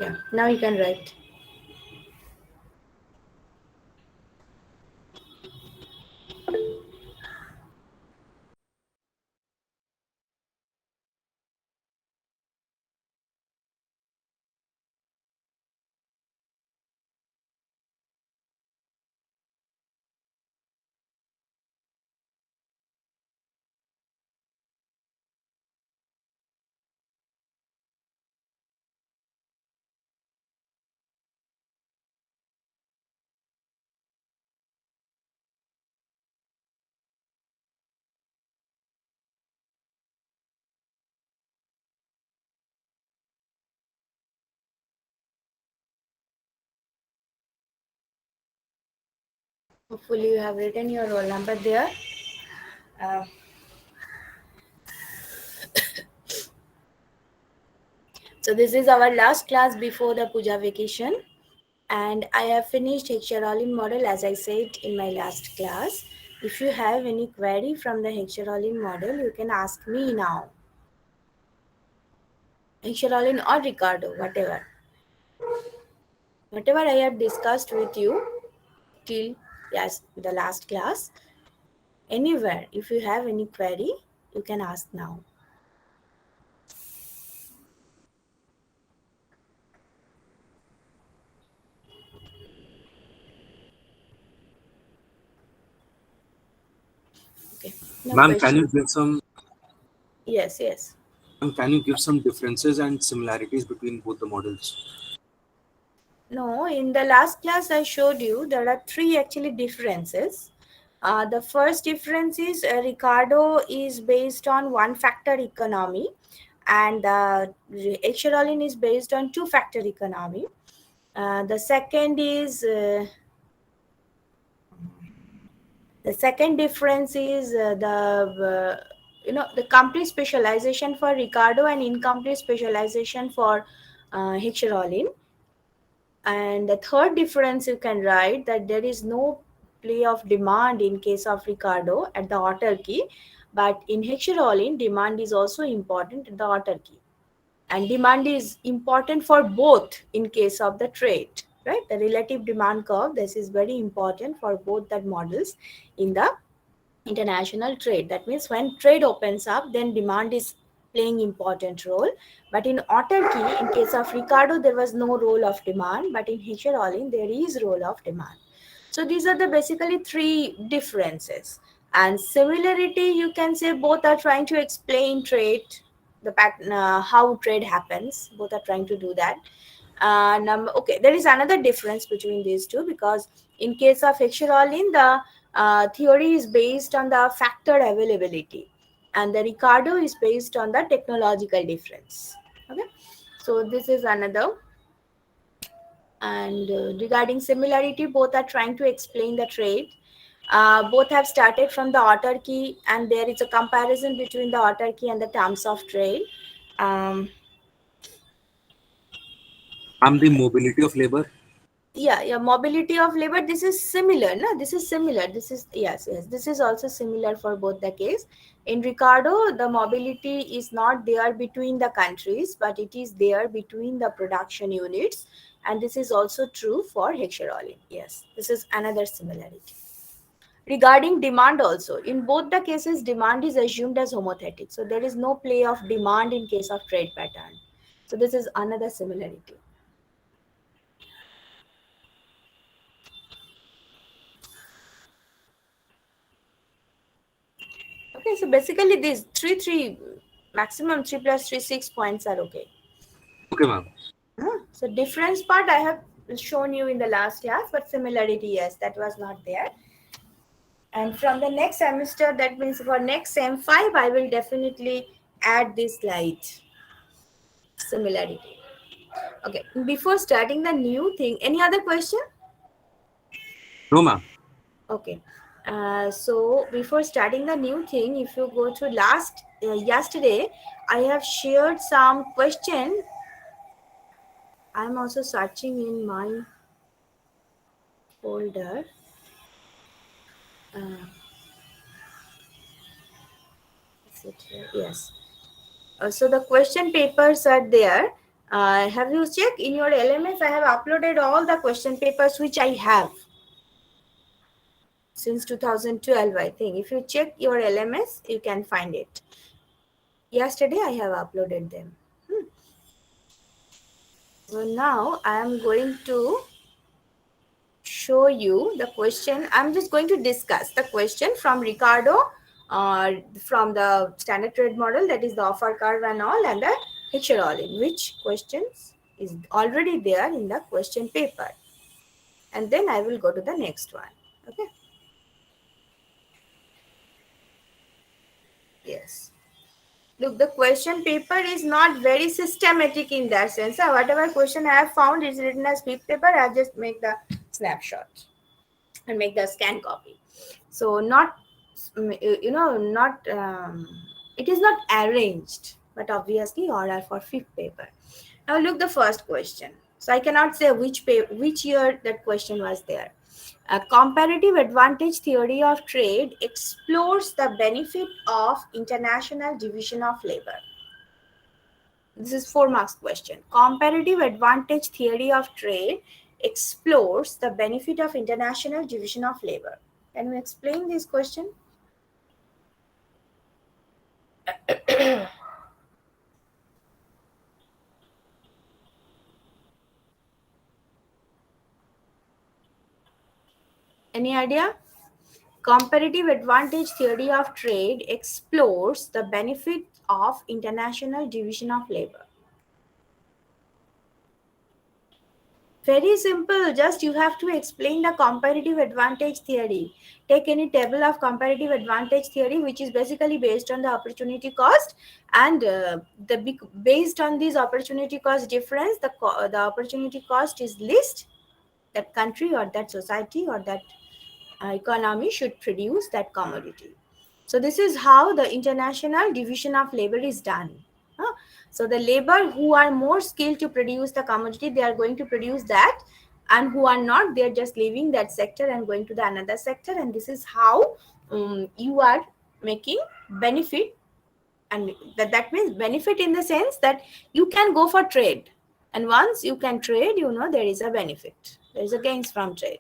Yeah, now you can write. Hopefully you have written your roll number there. Uh, so this is our last class before the puja vacation, and I have finished Hexarolin model as I said in my last class. If you have any query from the Hexarolin model, you can ask me now. Hexarolin or Ricardo, whatever. Whatever I have discussed with you till the last class, anywhere, if you have any query, you can ask now. Okay. No Ma'am, can question. you give some Yes, yes. differences and similarities between both the models? No, in the last class I showed you there are three actually differences. The first difference is Ricardo is based on one factor economy, and Hexarolin is based on two factor economy. The second difference is the complete specialization for Ricardo and incomplete specialization for Hexarolin. And the third difference you can write that there is no play of demand in case of Ricardo at the autarky, but in Hexarolin demand is also important at the autarky, and demand is important for both in case of the trade, right? The relative demand curve, this is very important for both that models in the international trade. That means when trade opens up, then demand is playing important role. But in autarky, in case of Ricardo, there was no role of demand, but in Hexarolin, there is role of demand. So these are the basically three differences. And similarity, you can say both are trying to explain trade, the pattern, how trade happens. Both are trying to do that. Okay, there is another difference between these two, because in case of Hexarolin, the theory is based on the factor availability, and the Ricardo is based on the technological difference. Okay, so this is another. And regarding similarity, both are trying to explain the trade. Both have started from the autarky, and there is a comparison between the autarky and the terms of trade. Um, Ma'am, the mobility of labor. yeah, mobility of labor, this is similar, no, this is similar, this is, yes, this is also similar for both the case. In Ricardo, the mobility is not there between the countries, but it is there between the production units, and this is also true for Hexarolin. Yes, this is another similarity. Regarding demand also, in both the cases demand is assumed as homothetic, so there is no play of demand in case of trade pattern. So this is another similarity. Okay, so basically these three maximum 3 plus 3 6 points are okay. Okay, ma'am. So difference part I have shown you in the last class, but similarity, yes, that was not there. And from the next semester, that means for next sem 5, I will definitely add this slide, similarity. Okay, before starting the new thing, any other question? No, ma'am. Okay. So before starting the new thing, if you go to yesterday, I have shared some question. I'm also searching in my folder. Uh, is it here? Yes. So the question papers are there. Have you checked in your LMS? I have uploaded all the question papers which I have since 2012, I think. If you check your LMS, you can find it. Yesterday, I have uploaded them. So now I am going to show you the question. I'm just going to discuss the question from Ricardo, from the standard trade model, that is the offer curve and all, and the picture all in which questions is already there in the question paper. And then I will go to the next one. Okay. Yes. Look, the question paper is not very systematic in that sense. Whatever question I have found is written as flip paper. I just make the snapshot and make the scan copy. So not, not, it is not arranged, but obviously order for fifth paper. Now look the first question. So I cannot say which year that question was there. A comparative advantage theory of trade explores the benefit of international division of labor. This is 4 marks question. Comparative advantage theory of trade explores the benefit of international division of labor. Can you explain this question? Any idea? Comparative advantage theory of trade explores the benefit of international division of labor. Very simple, just you have to explain the comparative advantage theory. Take any table of comparative advantage theory, which is basically based on the opportunity cost, and based on this opportunity cost difference, the opportunity cost is least, that country or that society or that economy should produce that commodity. So this is how the international division of labor is done. So the labor who are more skilled to produce the commodity, they are going to produce that, and who are not, they are just leaving that sector and going to the another sector. And this is how you are making benefit. And that means benefit in the sense that you can go for trade, and once you can trade, there is a benefit, there is a gains from trade.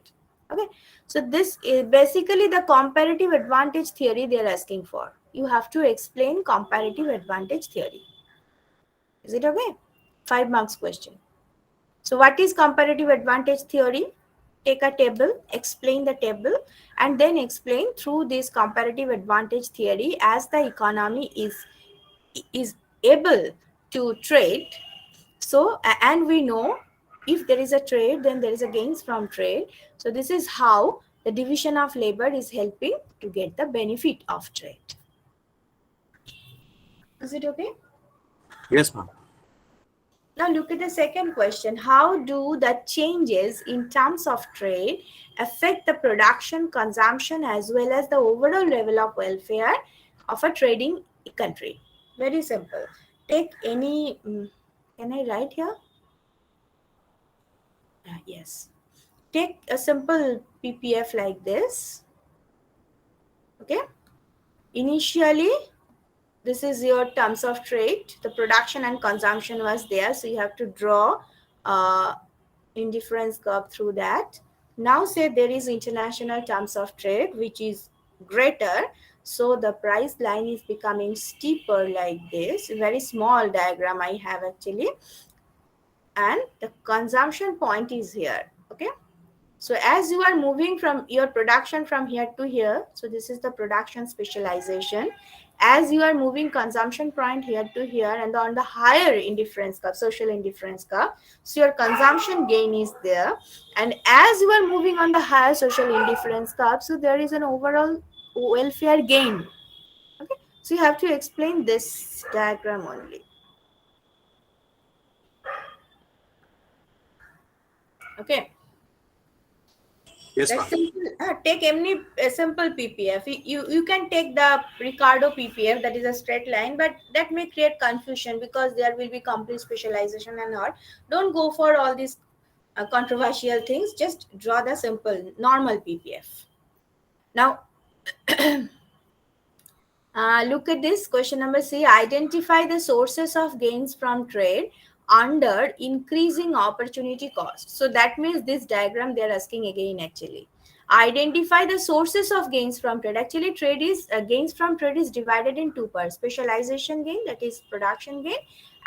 Okay, so this is basically the comparative advantage theory they are asking for. You have to explain comparative advantage theory. Is it okay? 5 marks question. So what is comparative advantage theory? Take a table, explain the table, and then explain through this comparative advantage theory as the economy is able to trade. So, and we know if there is a trade, then there is a gains from trade. So this is how the division of labor is helping to get the benefit of trade. Is it okay? Yes, ma'am. Now look at the second question. How do the changes in terms of trade affect the production, consumption, as well as the overall level of welfare of a trading country? Very simple. Take any, can I write here? Yes. Take a simple PPF like this. Okay. Initially, this is your terms of trade. The production and consumption was there. So you have to draw indifference curve through that. Now say there is international terms of trade, which is greater. So the price line is becoming steeper like this. Very small diagram I have actually. And the consumption point is here. Okay. So as you are moving from your production from here to here, so this is the production specialization. As you are moving consumption point here to here, and on the higher indifference curve, social indifference curve, so your consumption gain is there. And as you are moving on the higher social indifference curve, so there is an overall welfare gain. Okay, so you have to explain this diagram only. Okay. Yes, That's ma'am. simple. Take any simple PPF. You can take the Ricardo PPF, that is a straight line, but that may create confusion because there will be complete specialization and all. Don't go for all these controversial things. Just draw the simple normal PPF. Now, Look at this question number C. Identify the sources of gains from trade under increasing opportunity cost. So that means this diagram they are asking again actually. Identify the sources of gains from trade. Actually, trade is gains from trade is divided in two parts: specialization gain, that is production gain,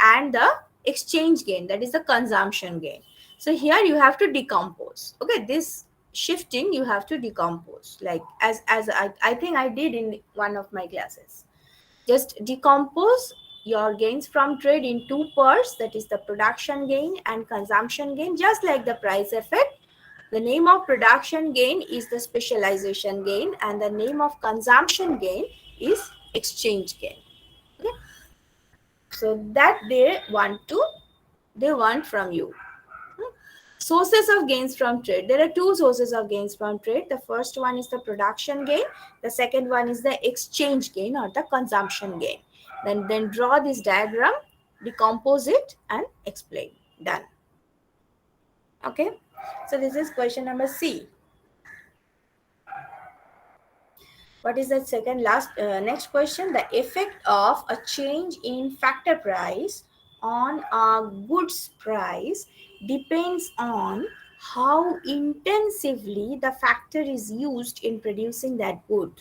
and the exchange gain, that is the consumption gain. So here you have to decompose. Okay, this shifting you have to decompose, like as I think I did in one of my classes. Just decompose your gains from trade in two parts, that is the production gain and consumption gain, just like the price effect. The name of production gain is the specialization gain, and the name of consumption gain is exchange gain. Okay, so that they want from you. Sources of gains from trade. There are two sources of gains from trade. The first one is the production gain. The second one is the exchange gain or the consumption gain. Then draw this diagram, decompose it, and explain. Done. Okay. So this is question number C. What is the next question? The effect of a change in factor price on a goods price depends on how intensively the factor is used in producing that good.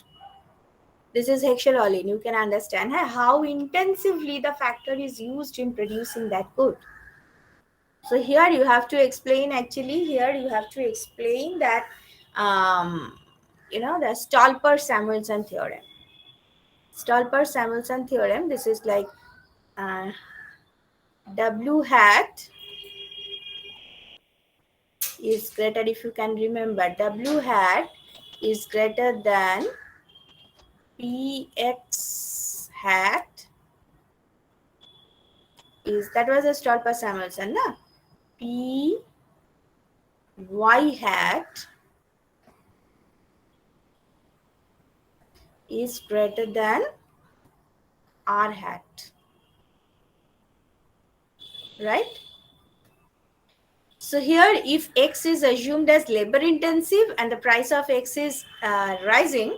This is Heckscher-Ohlin. You can understand how intensively the factor is used in producing that good. So here you have to explain, actually here you have to explain that the Stolper-Samuelson theorem. Stolper-Samuelson theorem, this is like W hat is greater, if you can remember, W hat is greater than Px hat is, that was a Stolper-Samuelson, na? P y hat is greater than r hat, right? So here, if X is assumed as labor intensive and the price of X is rising,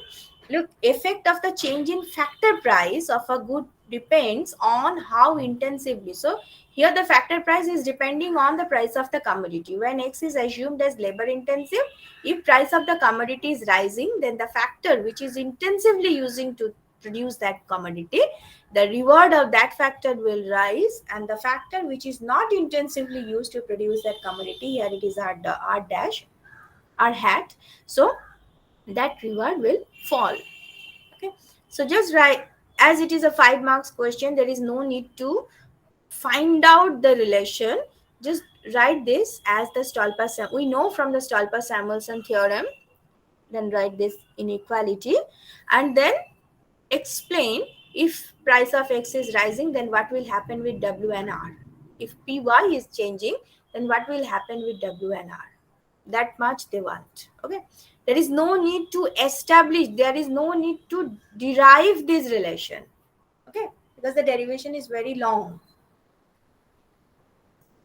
look, effect of the change in factor price of a good depends on how intensively. So here the factor price is depending on the price of the commodity. When X is assumed as labor intensive, if price of the commodity is rising, then the factor which is intensively using to produce that commodity, the reward of that factor will rise, and the factor which is not intensively used to produce that commodity, here it is r hat, so that reward will fall. Okay, so just write, as it is a 5 marks question, there is no need to find out the relation. Just write this as the Stolper-Samuelson. We know from the Stolper-Samuelson theorem. Then write this inequality and then explain, if price of X is rising, then what will happen with W and R? If Py is changing, then what will happen with W and R? That much they want. Okay, there is no need to establish, there is no need to derive this relation. Okay, because the derivation is very long.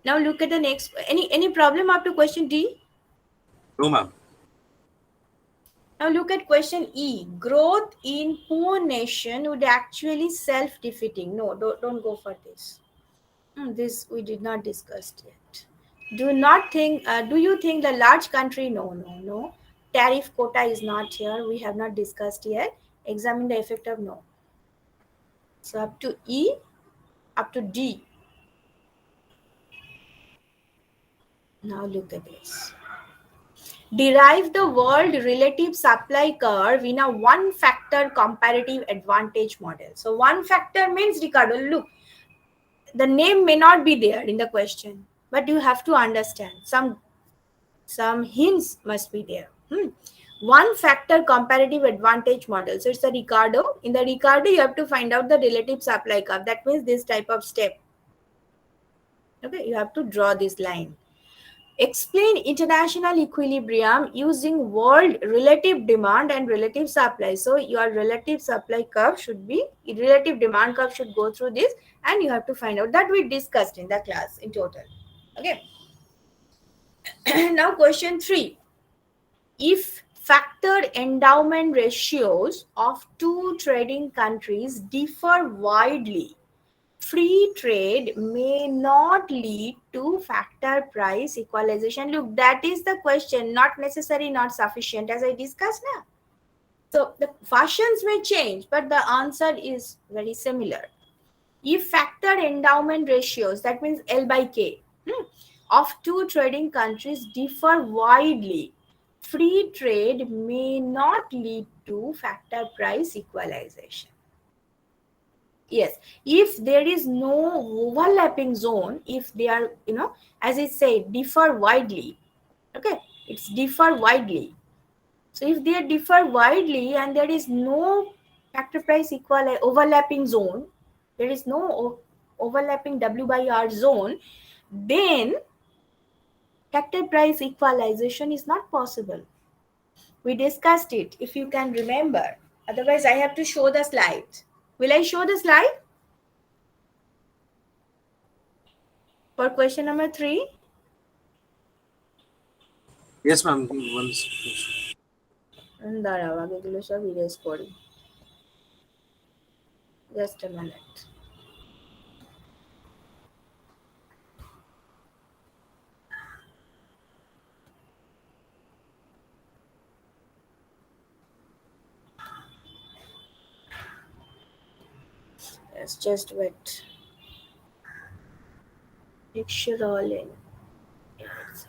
Now look at the next. Any problem up to question D? No, ma'am. Now look at question E. Growth in poor nation would actually self-defeating. No, don't go for this. This we did not discuss yet. Do you think the large country? No. Tariff quota is not here. We have not discussed yet. Examine the effect of no. So up to E, up to D. Now look at this. Derive the world relative supply curve in a one factor comparative advantage model. So one factor means, Ricardo, look, the name may not be there in the question, but you have to understand some hints must be there. One factor comparative advantage model. So it's the Ricardo. In the Ricardo, you have to find out the relative supply curve. That means this type of step. Okay, you have to draw this line. Explain international equilibrium using world relative demand and relative supply. So your relative supply curve should be, relative demand curve should go through this, and you have to find out. That we discussed in the class in total. Okay. Now question 3. If factor endowment ratios of two trading countries differ widely. Free trade may not lead to factor price equalization. Look, that is the question, not necessary, not sufficient, as I discussed now. So the versions may change, but the answer is very similar. If factor endowment ratios, that means L by K, of two trading countries differ widely, free trade may not lead to factor price equalization. Yes, if there is no overlapping zone, if they are, as I say, differ widely, okay, it's differ widely. So if they differ widely and there is no factor price equal overlapping zone, there is no overlapping W by R zone, then factor price equalization is not possible. We discussed it, if you can remember. Otherwise, I have to show the slide. Will I show the slide? For question number 3? Yes, ma'am. Once. দাঁড়াও আগে এগুলো সব erase করি, just a minute. Yes, just wait. Picture all in. Yes.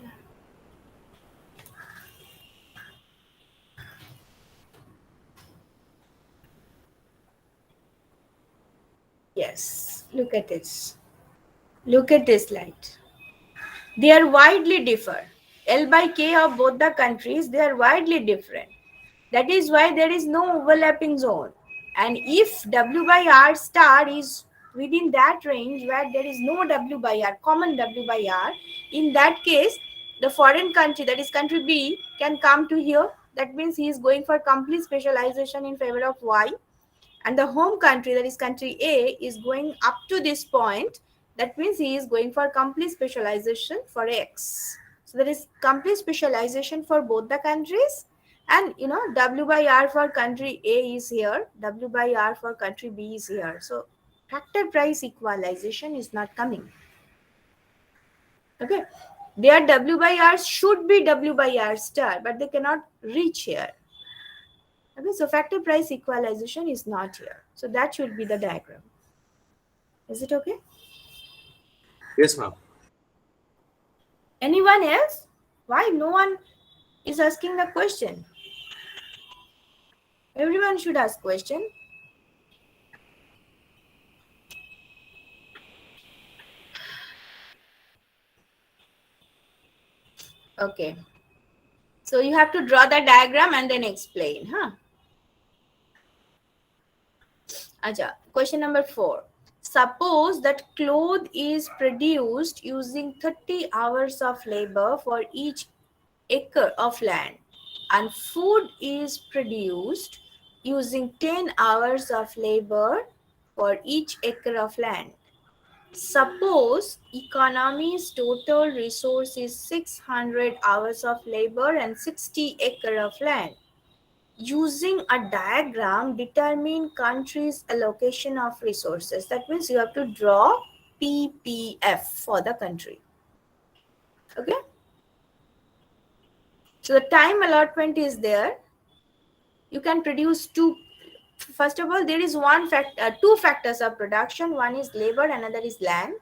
Yes, look at this. Look at this slide. They are widely differ. L by K of both the countries, they are widely different. That is why there is no overlapping zone. And if W by R star is within that range where there is no W by R, common W by R, in that case, the foreign country, that is country B, can come to here. That means he is going for complete specialization in favor of Y. And the home country, that is country A, is going up to this point. That means he is going for complete specialization for X. So there is complete specialization for both the countries. And W by R for country A is here, W by R for country B is here. So factor price equalization is not coming. Okay, their W by R should be W by R star, but they cannot reach here. Okay, so factor price equalization is not here. So that should be the diagram. Is it okay? Yes, ma'am. Anyone else? Why no one is asking the question? Everyone should ask question. Okay. So you have to draw the diagram and then explain, huh? Acha, question number 4. Suppose that cloth is produced using 30 hours of labor for each acre of land, and food is produced using 10 hours of labor for each acre of land. Suppose economy's total resource is 600 hours of labor and 60 acre of land. Using a diagram, determine country's allocation of resources. That means you have to draw PPF for the country. Okay. So the time allotment is there. You can produce two. First of all, there is two factors of production. One is labor, another is land.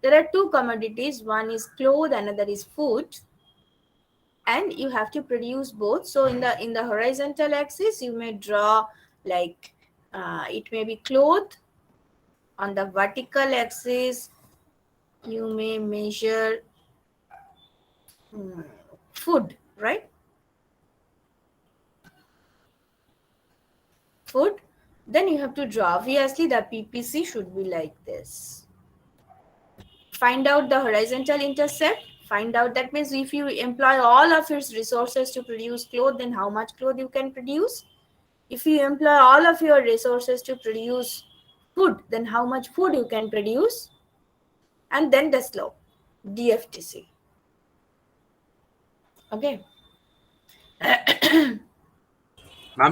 There are two commodities. One is cloth, another is food. And you have to produce both. So in the horizontal axis, you may draw like it may be cloth. On the vertical axis, you may measure food, right? Food. Then you have to draw. Obviously, the PPC should be like this. Find out the horizontal intercept. Find out, that means if you employ all of your resources to produce cloth, then how much cloth you can produce. If you employ all of your resources to produce food, then how much food you can produce. And then the slope, DFTC. Okay. Ma'am,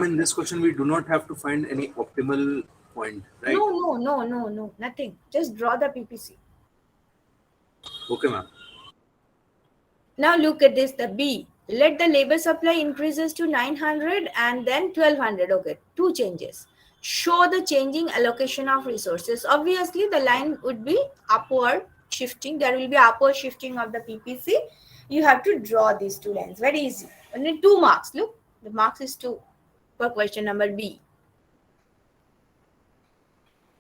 in this question, we do not have to find any optimal point, right? No, no, no, no, no, nothing. Just draw the PPC. Okay, ma'am. Now look at this, the B. Let the labor supply increases to 900 and then 1200. Okay, two changes. Show the changing allocation of resources. Obviously, the line would be upward shifting. There will be upward shifting of the PPC. You have to draw these two lines. Very easy. Only 2 marks. Look, the marks is 2 for question number B.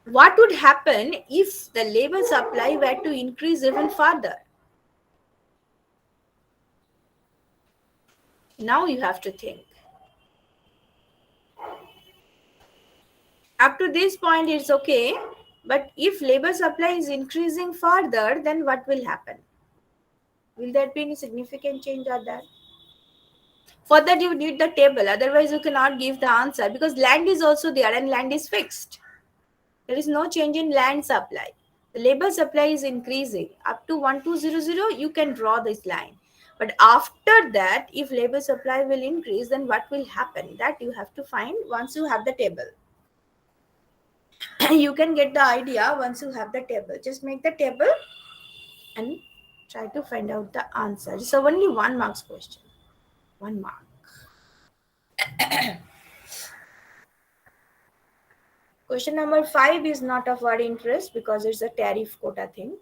What would happen if the labor supply were to increase even further? Now you have to think. Up to this point it's okay, but if labor supply is increasing further, then what will happen? Will there be any significant change or that? For that you need the table, otherwise you cannot give the answer, because land is also there and land is fixed. There is no change in land supply. The labor supply is increasing up to 1200. You can draw this line, but after that, if labor supply will increase, then what will happen? That you have to find once you have the table. You can get the idea once you have the table. Just make the table and try to find out the answer. So only 1 marks question. 1 mark. Question number 5 is not of our interest because it's a tariff quota thing.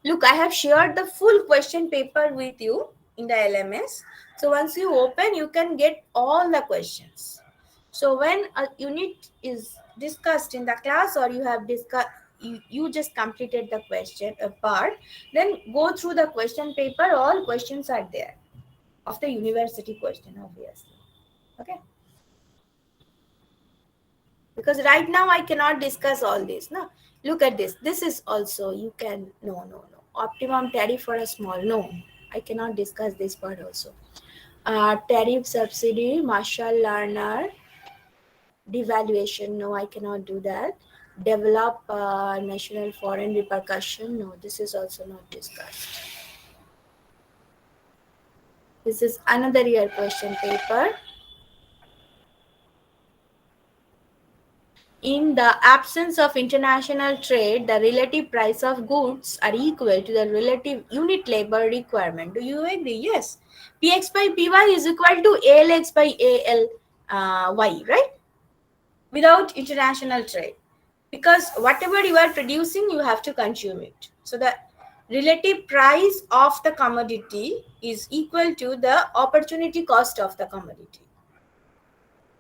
Look, I have shared the full question paper with you in the LMS. So once you open, you can get all the questions. So when a unit is discussed in the class, or you have discussed, you just completed the question part, then go through the question paper. All questions are there of the university question, obviously. Okay. Because right now I cannot discuss all this. No, look at this. This is also, you can, no, no, no. Optimum tariff for a small, no. I cannot discuss this part also. Tariff subsidy, Marshall Lerner, devaluation, no, I cannot do that. Develop national foreign repercussion, no, this is also not discussed. This is another year question paper. In the absence of international trade, the relative price of goods are equal to the relative unit labor requirement. Do you agree? Yes. Px by Py is equal to ALX by ALY, right? Without international trade. Because whatever you are producing, you have to consume it. So the relative price of the commodity is equal to the opportunity cost of the commodity.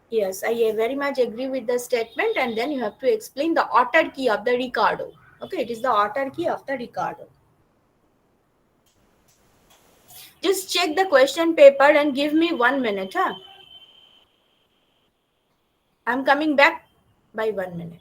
Yes, I very much agree with the statement, and then you have to explain the autarky of the Ricardo. Okay, it is the autarky of the Ricardo. Just check the question paper and give me 1 minute. Huh? I'm coming back by 1 minute.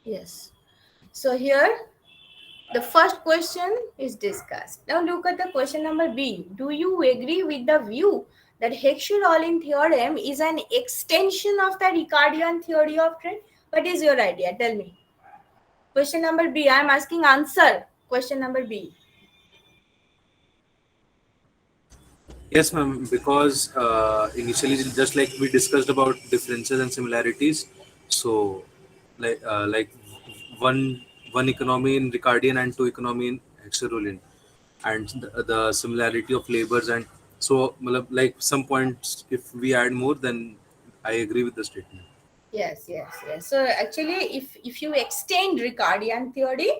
Yes. So here the first question is discussed. Now look at the question number B. Do you agree with the view that Heckscher-Ohlin theorem is an extension of the Ricardian theory of trade? What is your idea? Tell me. Question number B. I am asking answer. Question number B. Yes, ma'am. Because initially, just like we discussed about differences and similarities, so like one one economy in Ricardian and two economy in Hexerolian, and the similarity of labors and so like some points. If we add more, then I agree with the statement. Yes, yes, yes. So actually, if you extend Ricardian theory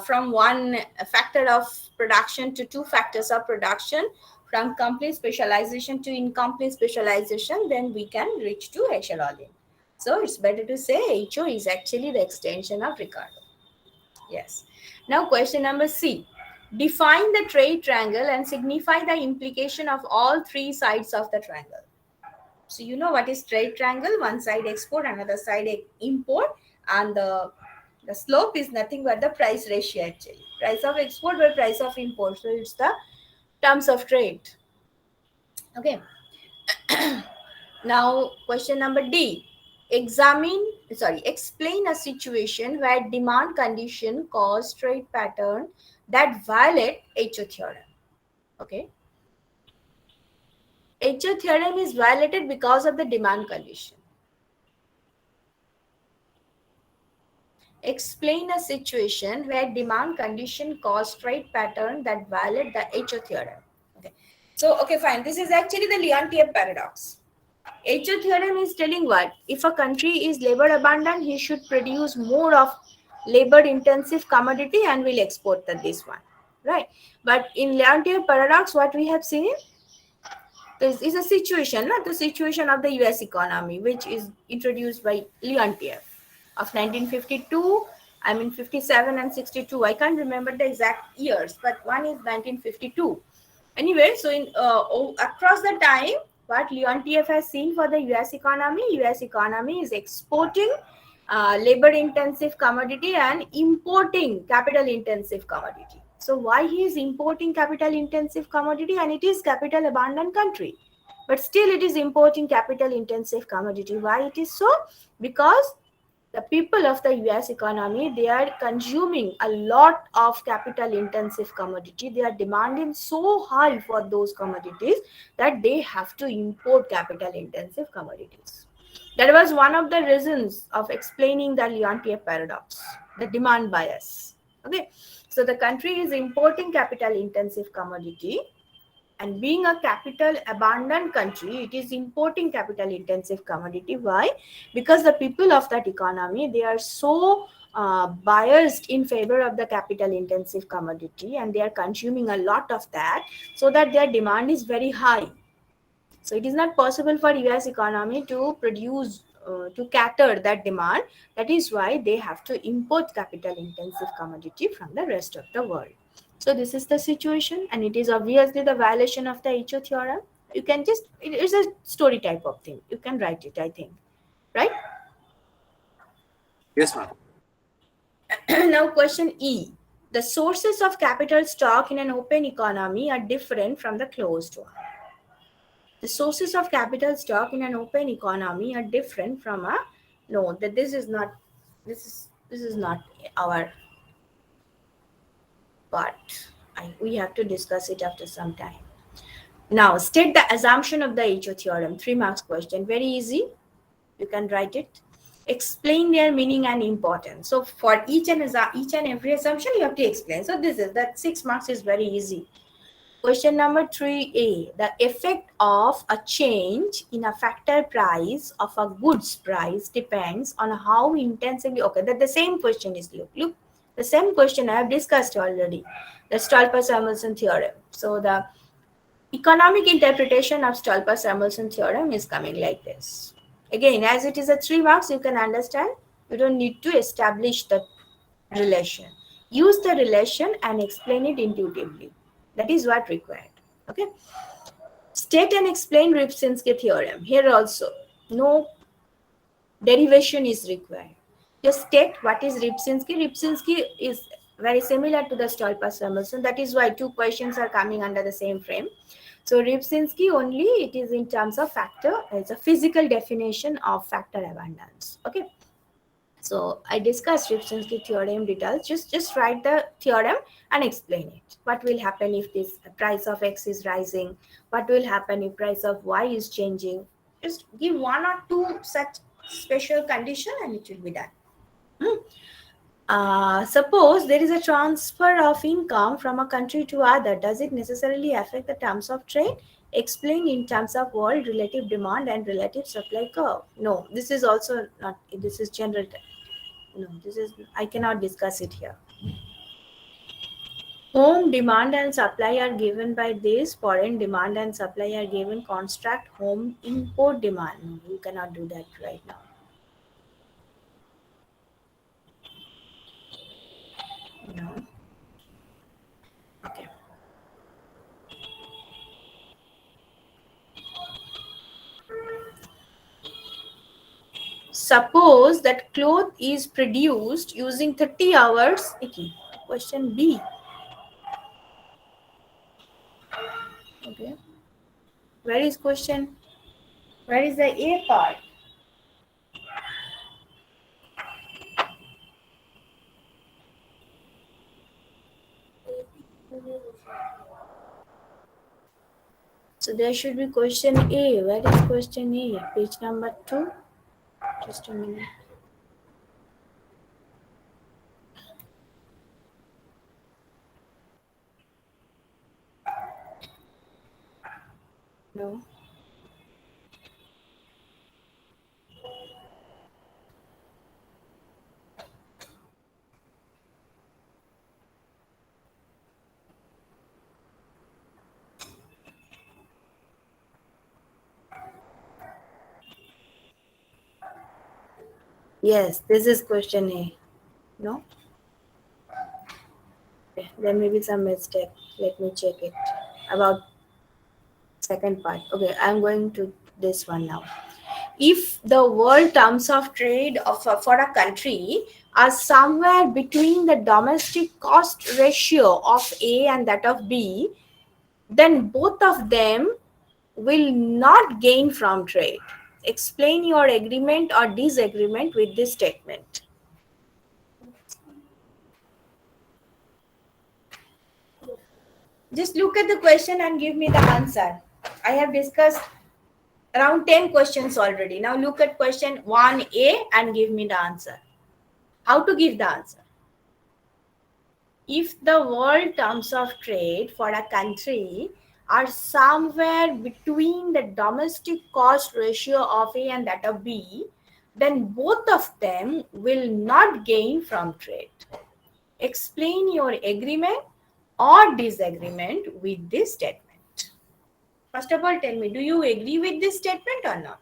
from one factor of production to two factors of production, from complete specialization to incomplete specialization, then we can reach to Heckscher-Ohlin. So it's better to say HO is actually the extension of Ricardo. Yes. Now question number C. Define the trade triangle and signify the implication of all three sides of the triangle. So you know what is trade triangle? One side export, another side import, and the slope is nothing but the price ratio actually. Price of export by price of import. So it's the terms of trade. Okay. Now question number D. Explain a situation where demand condition cause trade pattern that violate HO theorem. Okay. HO theorem is violated because of the demand condition. Explain a situation where demand condition cause trade pattern that violate the HO theorem. Okay. So, okay, fine. This is actually the Leontief paradox. HO theorem is telling what? If a country is labor abundant, he should produce more of labor intensive commodity and will export this one. Right. But in Leontief paradox, what we have seen is a situation, not the situation of the US economy, which is introduced by Leontief of 1952, I mean 57 and 62. I can't remember the exact years, but one is 1952. Anyway, so in across the time, what Leontief has seen for the US economy is exporting labor intensive commodity and importing capital intensive commodity. So why he is importing capital intensive commodity, and it is capital abundant country, but still it is importing capital intensive commodity. Why it is so? Because the people of the US economy, they are consuming a lot of capital intensive commodity. They are demanding so high for those commodities that they have to import capital intensive commodities. That was one of the reasons of explaining the Leontief paradox, the demand bias. Okay, so the country is importing capital intensive commodity, and being a capital abundant country, it is importing capital intensive commodity. Why? Because the people of that economy, they are so biased in favor of the capital intensive commodity, and they are consuming a lot of that, so that their demand is very high. So it is not possible for US economy to produce to cater that demand. That is why they have to import capital intensive commodity from the rest of the world. So this is the situation, and it is obviously the violation of the HO theorem. You can just, it is a story type of thing. You can write it, I think. Right? Yes, ma'am. Now question E. The sources of capital stock in an open economy are different from the closed one. The sources of capital stock in an open economy are different from a no, that this is not our part. We have to discuss it after some time. Now state the assumption of the HO theorem. 3 marks question. Very easy. You can write it. Explain their meaning and importance. So for each and every assumption you have to explain. So this is that 6 marks is very easy. Question number 3A. The effect of a change in a factor price of a goods price depends on how intensively. Okay, that the same question is look. The same question I have discussed already. The Stolper-Samuelson theorem. So the economic interpretation of Stolper-Samuelson theorem is coming like this. Again, as it is a 3 marks, you can understand. You don't need to establish the relation. Use the relation and explain it intuitively. That is what required. Okay. State and explain Rybczynski theorem. Here also, no derivation is required. just state what is Ripsinski. Ripsinski is very similar to the Stolper-Samuelson. That is why two questions are coming under the same frame. So Ripsinski only, it is in terms of factor. It's a physical definition of factor abundance. Okay. So I discussed Ripsinski theorem details. Just write the theorem and explain it. What will happen if this price of X is rising? What will happen if price of Y is changing? Just give one or two such special condition and it will be done. Suppose there is a transfer of income from a country to other. Does it necessarily affect the terms of trade? Explain in terms of world relative demand and relative supply curve. No, this is also not. This is general. No, this is. I cannot discuss it here. Home demand and supply are given by this. Foreign demand and supply are given. Construct home import demand. No, you cannot do that right now. No. Okay. Suppose that cloth is produced using 30 hours. Okay. Question B. Okay. Where is question? Where is the A part? So there should be question A. Where is question A? Page number 2. Just a minute. No. Yes, this is question A. No? Okay, there may be some mistake. Let me check it. About second part. Okay, I'm going to this one now. If the world terms of trade for a country are somewhere between the domestic cost ratio of A and that of B, then both of them will not gain from trade. Explain your agreement or disagreement with this statement. Just look at the question and give me the answer. I have discussed around 10 questions already. Now look at question 1A and give me the answer. How to give the answer? If the world terms of trade for a country are somewhere between the domestic cost ratio of A and that of B, then both of them will not gain from trade. Explain your agreement or disagreement with this statement. First of all, tell me, do you agree with this statement or not?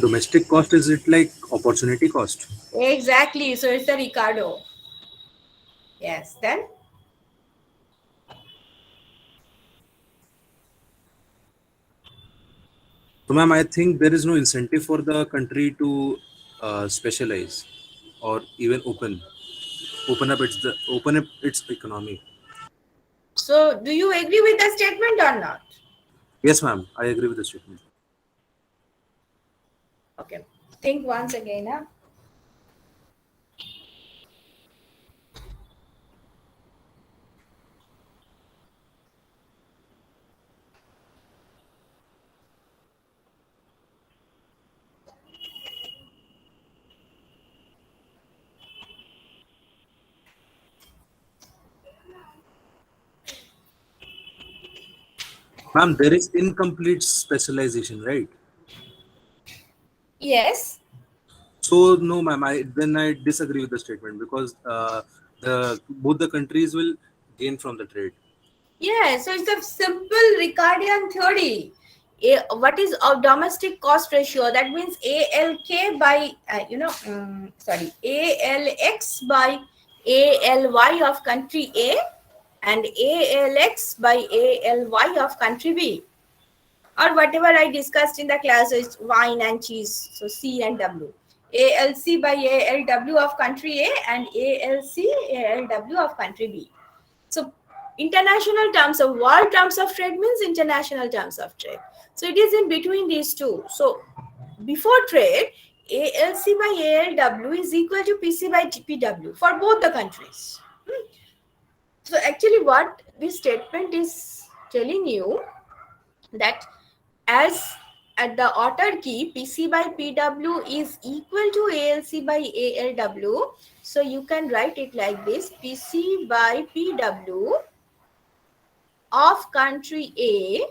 Domestic cost, is it like opportunity cost? Exactly. So it's the Ricardo. Yes. Then? So, ma'am, I think there is no incentive for the country to specialize or even open up its economy. So do you agree with the statement or not? Yes, ma'am, I agree with the statement. Okay. Think once again. Huh? Ma'am, there is incomplete specialization, right? Yes. So no, ma'am, I disagree with the statement because the both the countries will gain from the trade. Yeah. So it's a simple Ricardian theory. What is a domestic cost ratio? That means ALK by ALX by ALY of country A and ALX by ALY of country B, or whatever I discussed in the class is wine and cheese. So C and W. ALC by ALW of country A and ALC ALW of country B. So international terms of world terms of trade means international terms of trade. So it is in between these two. So before trade, ALC by ALW is equal to PC by PW for both the countries. So actually what this statement is telling you, that as at the autarky, PC by PW is equal to ALC by ALW. So you can write it like this: PC by PW of country A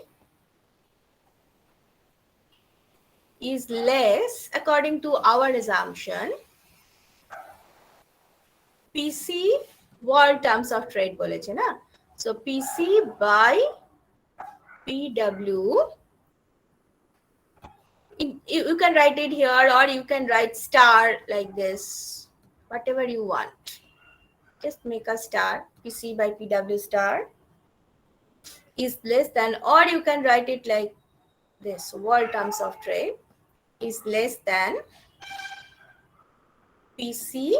is less, according to our assumption, PC world terms of trade boleche na. So PC by PW, you can write it here, or you can write star like this, whatever you want. Just make a star. PC by PW star is less than, or you can write it like this: world terms of trade is less than PC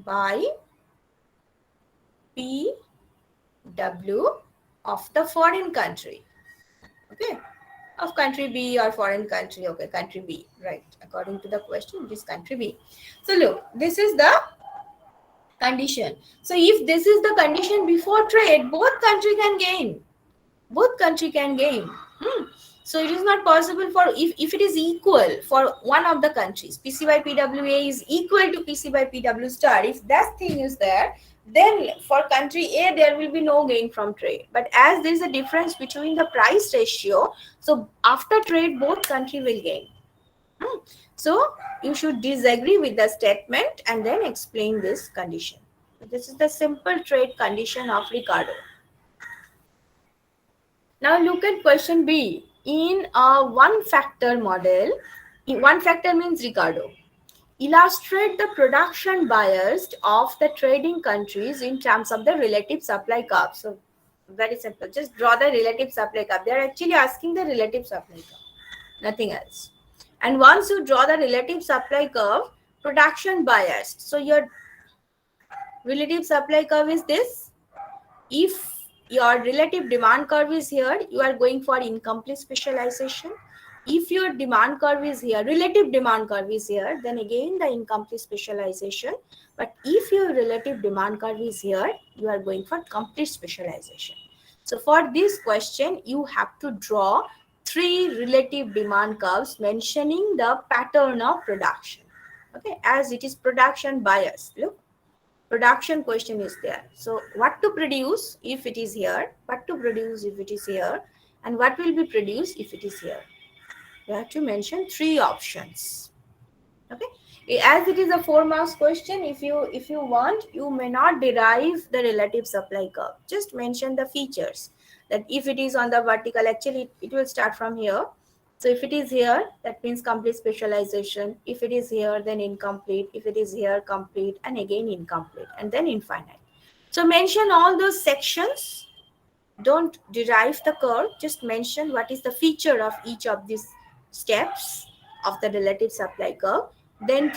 by PW of the foreign country. Okay, of country B or foreign country. Okay, country B, right? According to the question, it is country B. So look, this is the condition. So if this is the condition before trade, both country can gain. Both country can gain. So it is not possible for, if it is equal for one of the countries, PC by PWA is equal to PC by PW star. If that thing is there, then for country A there will be no gain from trade. But as there is a difference between the price ratio, so after trade both country will gain. So you should disagree with the statement and then explain this condition. This is the simple trade condition of Ricardo. Now look at question B. In a one-factor model, one factor means Ricardo, illustrate the production bias of the trading countries in terms of the relative supply curve. So very simple. Just draw the relative supply curve. They are actually asking the relative supply curve, nothing else. And once you draw the relative supply curve, production bias. So your relative supply curve is this. If your relative demand curve is here, you are going for incomplete specialization. If your demand curve is here, relative demand curve is here, then again the incomplete specialization. But if your relative demand curve is here, you are going for complete specialization. So for this question, you have to draw 3 relative demand curves mentioning the pattern of production. Okay, as it is production bias. Look, production question is there. So what to produce if it is here, what to produce if it is here, and what will be produced if it is here. You have to mention 3 options. Okay, as it is a 4 marks question, if you want, you may not derive the relative supply curve. Just mention the features, that if it is on the vertical, actually it will start from here. So if it is here, that means complete specialization. If it is here, then incomplete. If it is here, complete, and again incomplete, and then infinite. So mention all those sections. Don't derive the curve. Just mention what is the feature of each of these steps of the relative supply curve. Then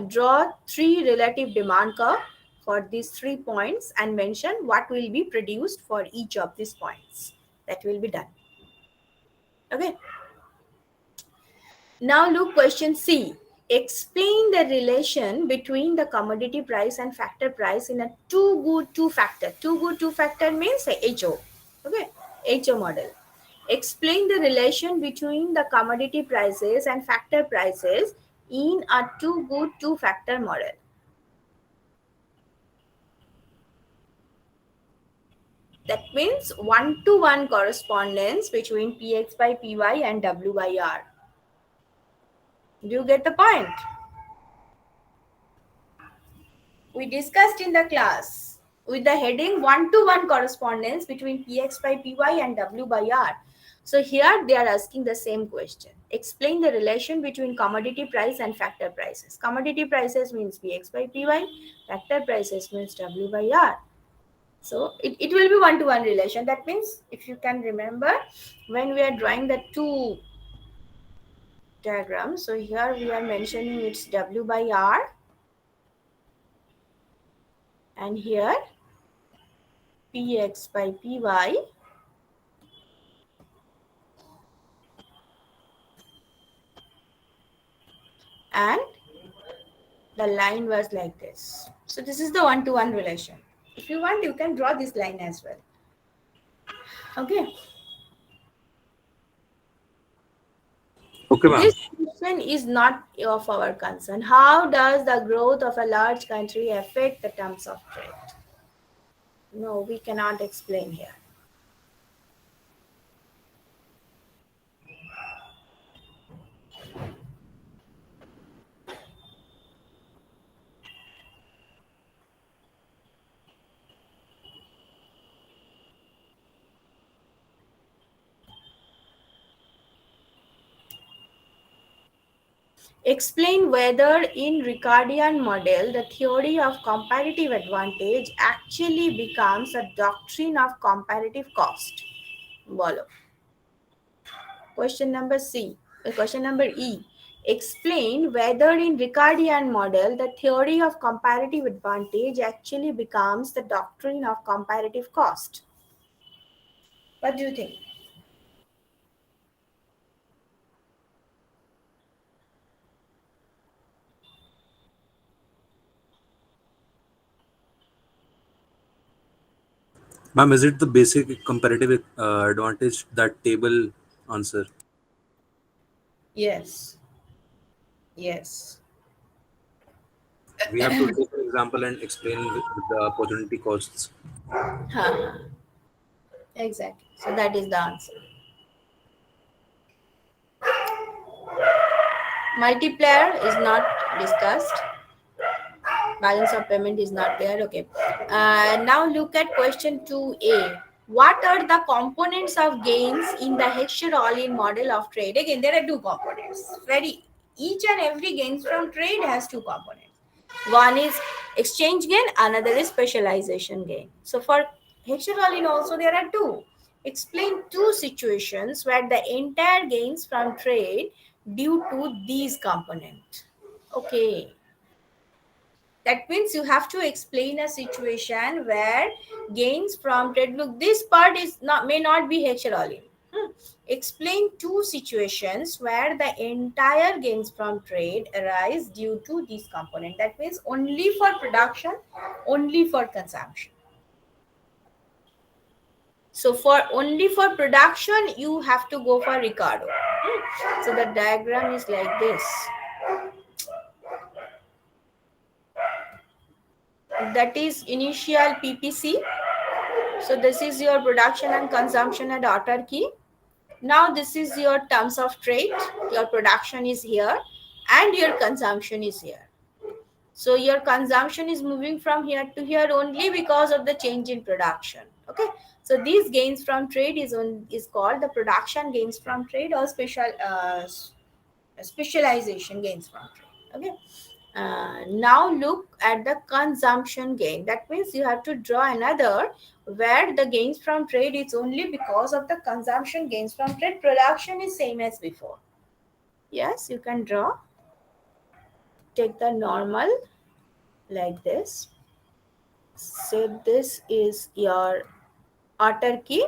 draw 3 relative demand curve for these 3 points and mention what will be produced for each of these points. That will be done. Okay. Now look question C. Explain the relation between the commodity price and factor price in a too good two factor. Too good two factor means HO. Okay, HO model. Explain the relation between the commodity prices and factor prices in a too good two factor model. That means 1-to-1 correspondence between Px by Py and W by R. Do you get the point? We discussed in the class with the heading 1-to-1 correspondence between Px by Py and W by R. So here they are asking the same question. Explain the relation between commodity price and factor prices. Commodity prices means Px by Py, factor prices means W by R. So it will be one-to-one relation. That means if you can remember when we are drawing the two diagrams, so here we are mentioning it's W by R, and here Px by Py, and the line was like this. So this is the one-to-one relation. If you want, you can draw this line as well. Okay. Okay, ma'am. This question is not of our concern. How does the growth of a large country affect the terms of trade? No, we cannot explain here. Explain whether in Ricardian model the theory of comparative advantage actually becomes a doctrine of comparative cost. Bolo. Question number C. Question number E. Explain whether in Ricardian model the theory of comparative advantage actually becomes the doctrine of comparative cost. What do you think? Ma'am, is it the basic comparative advantage, that table answer? Yes. Yes. We have to take an example and explain with the opportunity costs. Huh. Exactly. So that is the answer. Multiplier is not discussed. Balance of payment is not there. Okay. Now look at question 2a. What are the components of gains in the Heckscher all-in model of trade? Again, there are two components. Each and every gains from trade has two components. One is exchange gain, another is specialization gain. So for Heckscher all-in also there are two. Explain two situations where the entire gains from trade due to these components. Okay, that means you have to explain a situation where gains from trade, look, this part is not, may not be Heckscher all-in. Explain two situations where the entire gains from trade arise due to this component. That means only for production, only for consumption. So for only for production, you have to go for Ricardo. So the diagram is like this. That is initial PPC. So this is your production and consumption at autarky. Now this is your terms of trade. Your production is here and your consumption is here. So your consumption is moving from here to here only because of the change in production. Okay. So these gains from trade is called the production gains from trade or specialization gains from trade. Okay. Now look at the consumption gain. That means you have to draw another where the gains from trade is only because of the consumption gains from trade. Production is same as before. Yes, you can draw. Take the normal like this. So this is your autarky.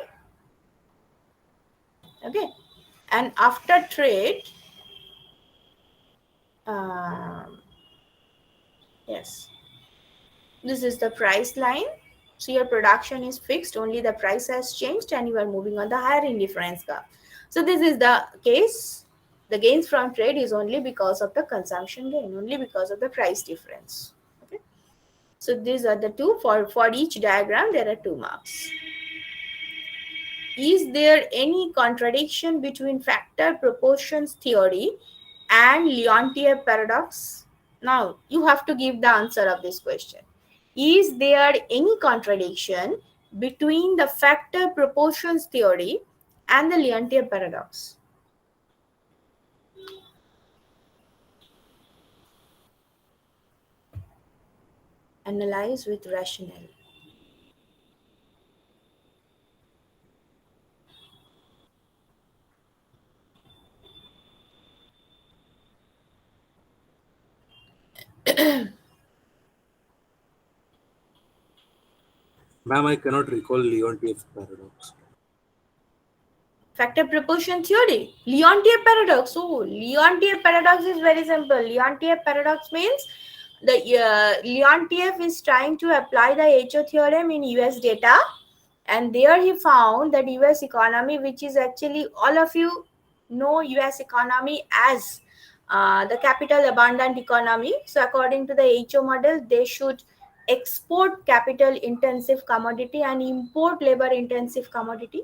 Okay. And after trade, yes, this is the price line. So your production is fixed, only the price has changed and you are moving on the higher indifference curve. So this is the case. The gains from trade is only because of the consumption gain, only because of the price difference. Okay. So these are the two. For each diagram, there are 2 marks. Is there any contradiction between factor proportions theory and Leontief paradox? Now, you have to give the answer of this question. Is there any contradiction between the factor proportions theory and the Leontief paradox. Analyze with rationale. Ma'am, I cannot recall Leontief paradox. Factor proportion theory. Leontief paradox. Oh, Leontief paradox is very simple. Leontief paradox means the Leontief is trying to apply the HO theorem in US data, and there he found that US economy, which is actually all of you know US economy as the capital abundant economy. So according to the HO model, they should export capital intensive commodity and import labor intensive commodity.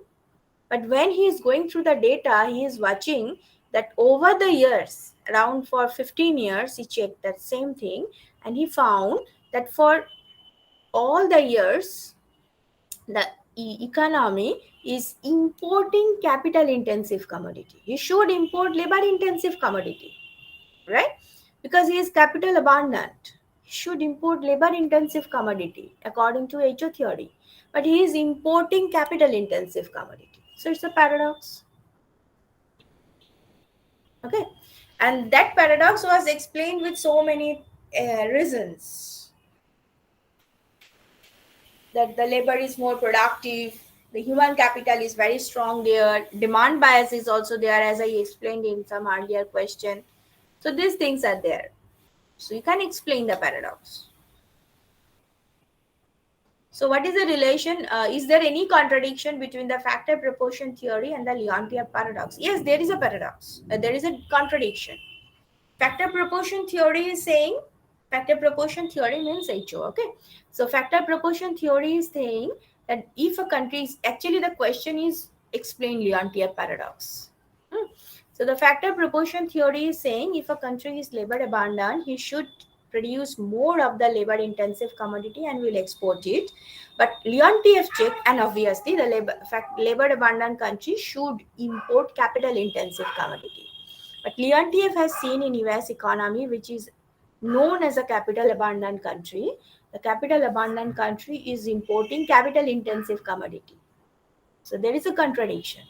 But when he is going through the data, he is watching that over the years, around for 15 years, he checked that same thing, and he found that for all the years, the economy is importing capital intensive commodity. He should import labor intensive commodity, right? Because he is capital abundant. He should import labor intensive commodity according to HO theory. But he is importing capital intensive commodity. So it's a paradox. Okay, and that paradox was explained with so many reasons, that the labor is more productive, the human capital is very strong there, demand bias is also there, as I explained in some earlier question. So these things are there, so you can explain the paradox. So what is the relation, is there any contradiction between the factor proportion theory and the Leontief paradox? Yes, there is a paradox, there is a contradiction. Factor proportion theory is saying, factor proportion theory means HO, okay? So factor proportion theory is saying that if a country is, actually the question is explain Leontief paradox. So the factor proportion theory is saying if a country is labor abundant, he should produce more of the labor intensive commodity and will export it. But Leontief check, and obviously the labor abundant country should import capital intensive commodity. But Leontief has seen in US economy, which is known as a capital abundant country, the capital abundant country is importing capital intensive commodity. So there is a contradiction.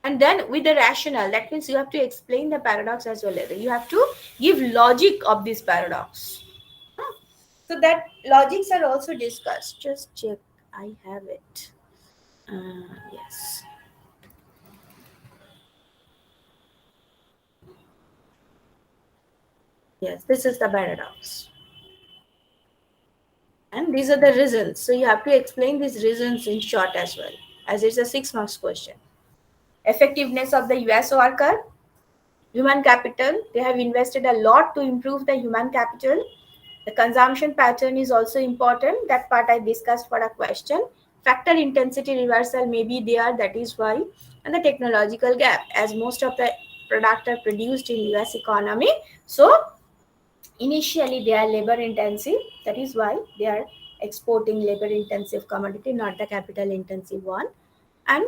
And then with the rationale, that means you have to explain the paradox as well. You have to give logic of this paradox. So that logics are also discussed. Just check, I have it. Yes. Yes, this is the paradox. And these are the reasons. So you have to explain these reasons in short as well, as it's a 6 marks question. Effectiveness of the US worker, human capital. They have invested a lot to improve the human capital. The consumption pattern is also important. That part I discussed for a question. Factor intensity reversal may be there, that is why. And the technological gap, as most of the products are produced in US economy. So initially they are labor intensive, that is why they are exporting labor intensive commodity, not the capital intensive one. And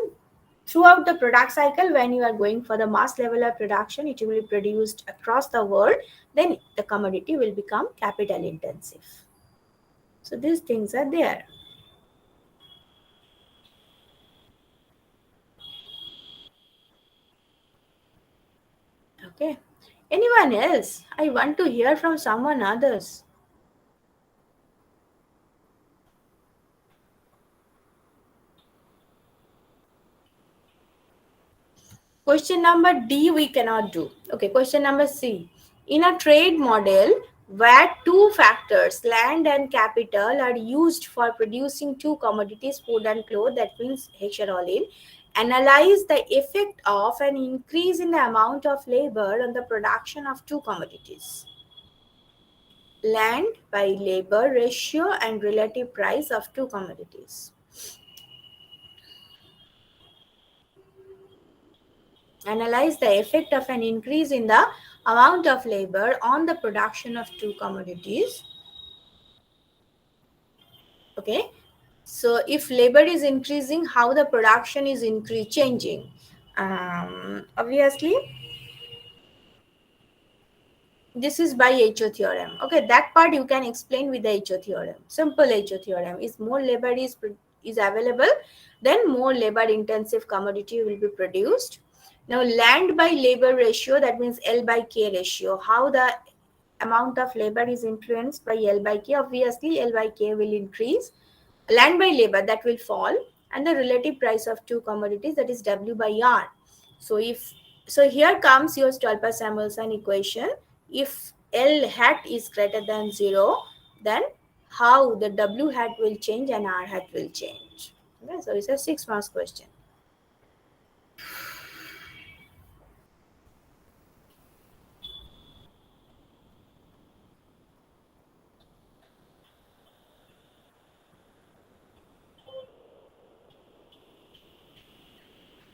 throughout the product cycle, when you are going for the mass level of production, it will be produced across the world, then the commodity will become capital intensive. So these things are there. Okay, anyone else? I want to hear from someone others. Question number D we cannot do. Okay, question number C. In a trade model where two factors, land and capital, are used for producing two commodities, food and clothes, that means Heckscher-Ohlin, analyze the effect of an increase in the amount of labor on the production of two commodities. Land by labor ratio and relative price of two commodities. Analyze the effect of an increase in the amount of labor on the production of two commodities. Okay, So if labor is increasing, how the production is changing? Obviously, this is by HO theorem. Okay, that part you can explain with the HO theorem. Simple HO theorem is more labor is available, then more labor intensive commodity will be produced. Now land by labor ratio, that means L by K ratio. How the amount of labor is influenced by L by K? Obviously, L by K will increase. Land by labor, that will fall, and the relative price of two commodities, that is W by R. So if so, here comes your Stolper-Samuelson equation. If L hat is greater than 0, then how the W hat will change and R hat will change. Okay, so it's a 6 marks question.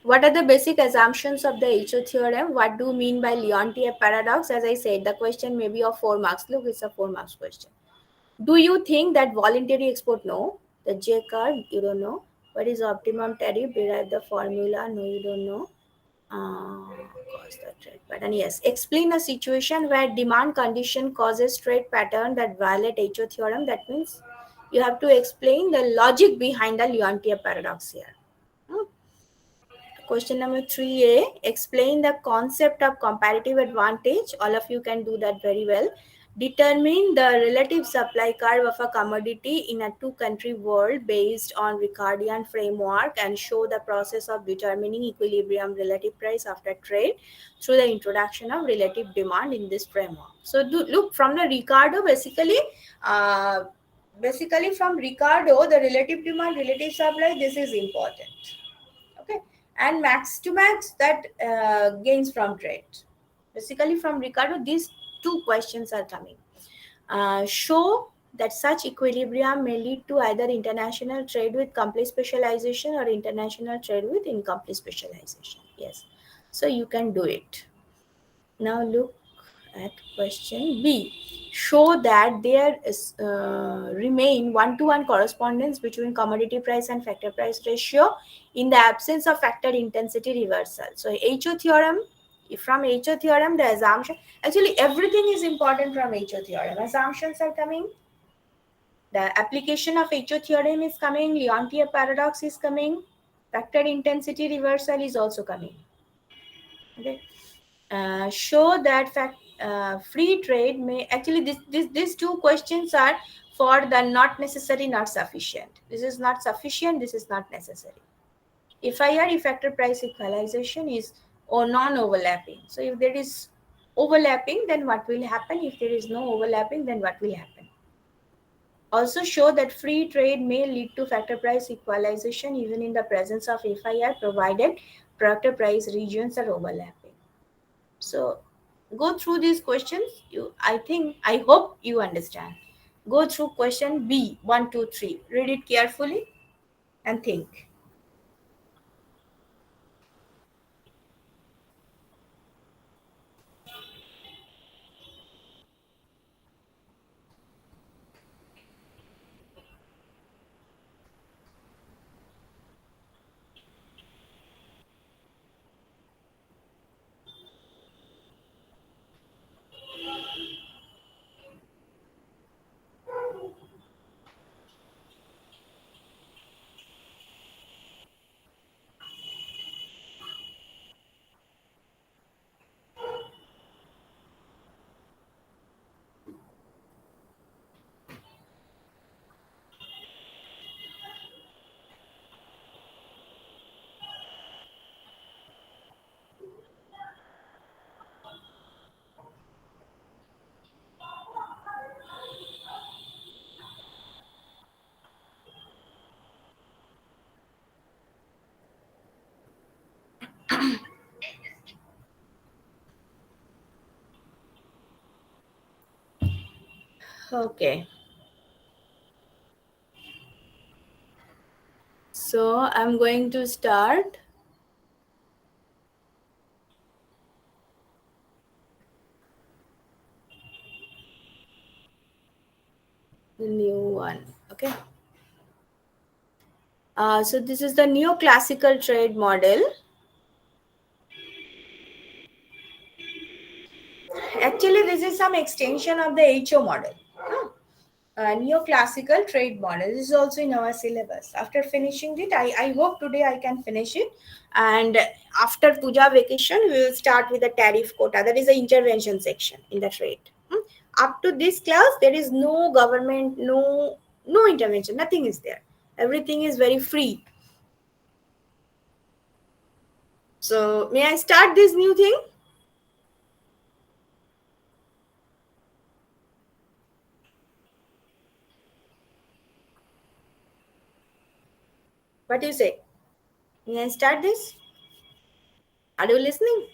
What are the basic assumptions of the HO theorem? What do you mean by Leontief paradox? As I said, the question may be of 4 marks. Look, it's a 4 marks question. Do you think that voluntary export? No. The J curve, you don't know. What is optimum tariff? Derive the formula. No, you don't know. Cause the trade pattern. Yes. Explain a situation where demand condition causes trade pattern that violate HO theorem. That means you have to explain the logic behind the Leontief paradox here. Hmm. Question number 3A, explain the concept of comparative advantage. All of you can do that very well. Determine the relative supply curve of a commodity in a two-country world based on Ricardian framework and show the process of determining equilibrium relative price after trade through the introduction of relative demand in this framework. So look from the Ricardo, uh, basically from Ricardo, the relative demand, relative supply, this is important. Okay, and max to max, that gains from trade. Basically from Ricardo, these two questions are coming. Show that such equilibrium may lead to either international trade with complete specialization or international trade with incomplete specialization. Yes, so you can do it. Now look at question B. Show that there is remain one-to-one correspondence between commodity price and factor price ratio in the absence of factor intensity reversal. So HO theorem, from HO theorem, the assumption, actually everything is important from HO theorem. Assumptions are coming. The application of HO theorem is coming. Leontief paradox is coming. Factor intensity reversal is also coming. Okay. Show that free trade may actually these two questions are for the not necessary, not sufficient. This is not sufficient, this is not necessary. FIR, effective price equalization, is or non-overlapping. So if there is overlapping, then what will happen? If there is no overlapping, then what will happen? Also show that free trade may lead to factor price equalization even in the presence of FIR, provided productive price regions are overlapping. So go through these questions. I hope you understand. Go through question B 1, 2, 3. Read it carefully and think. Okay. So I'm going to start the new one. Okay. So this is the neoclassical trade model. Actually, this is some extension of the HO model. Neoclassical trade model. This is also in our syllabus. After finishing it, I hope today I can finish it. And after Puja vacation, we will start with the tariff quota. That is the intervention section in the trade. Up to this class, there is no government, no intervention. Nothing is there. Everything is very free. So may I start this new thing? What do you say? May I start this? Are you listening?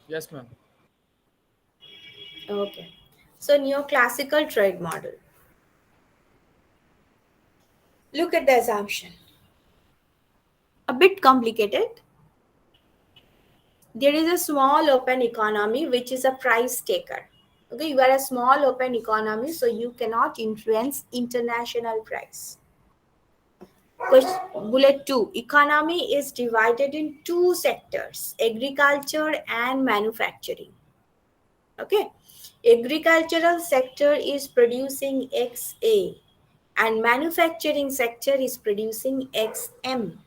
Yes, ma'am. Okay. So neoclassical trade model. Look at the assumption. A bit complicated. There is a small open economy which is a price taker. Okay, you are a small open economy, so you cannot influence international price. Bullet 2, economy is divided in two sectors, agriculture and manufacturing. Okay, agricultural sector is producing XA and manufacturing sector is producing XM.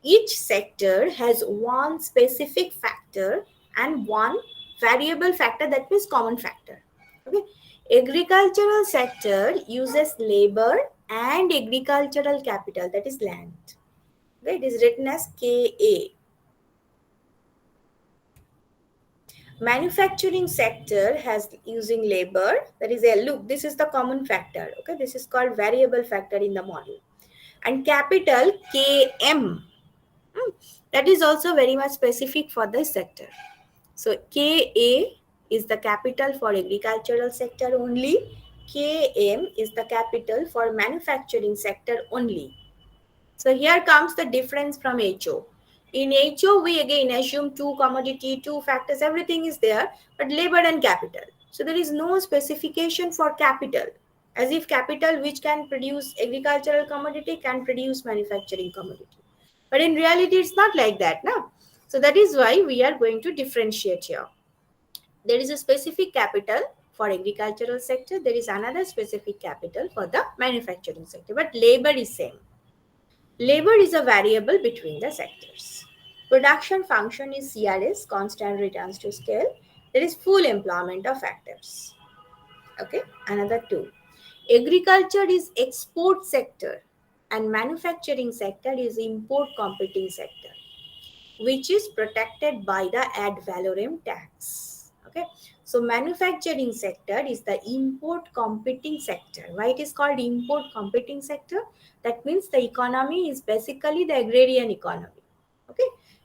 Each sector has one specific factor and one variable factor, that means common factor. Okay. Agricultural sector uses labor and agricultural capital, that is land. Okay. It is written as KA. Manufacturing sector has using labor, that is a look. This is the common factor. Okay. This is called variable factor in the model. And capital KM. That is also very much specific for this sector. So KA is the capital for agricultural sector only. KM is the capital for manufacturing sector only. So here comes the difference from HO. In HO, we again assume two commodity, two factors, everything is there, but labor and capital. So there is no specification for capital, as if capital which can produce agricultural commodity can produce manufacturing commodity. But in reality, it's not like that, no? So that is why we are going to differentiate here. There is a specific capital for agricultural sector. There is another specific capital for the manufacturing sector, but labor is same. Labor is a variable between the sectors. Production function is CRS, constant returns to scale. There is full employment of factors. Okay, another two. Agriculture is export sector and manufacturing sector is import competing sector, which is protected by the ad valorem tax. Okay, so manufacturing sector is the import competing sector. Why it is called import competing sector? That means the economy is basically the agrarian economy. Okay,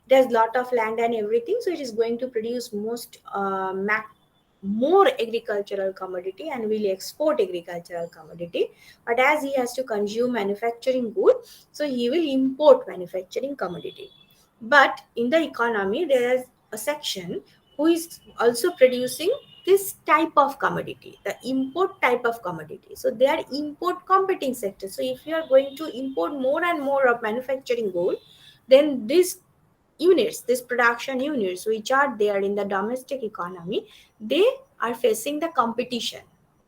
it has lot of land and everything, so it is going to produce more agricultural commodity and will export agricultural commodity. But as he has to consume manufacturing good, so he will import manufacturing commodity. But in the economy, there is a section who is also producing this type of commodity, the import type of commodity. So they are import competing sectors. So if you are going to import more and more of manufacturing good, then these units, these production units which are there in the domestic economy, they are facing the competition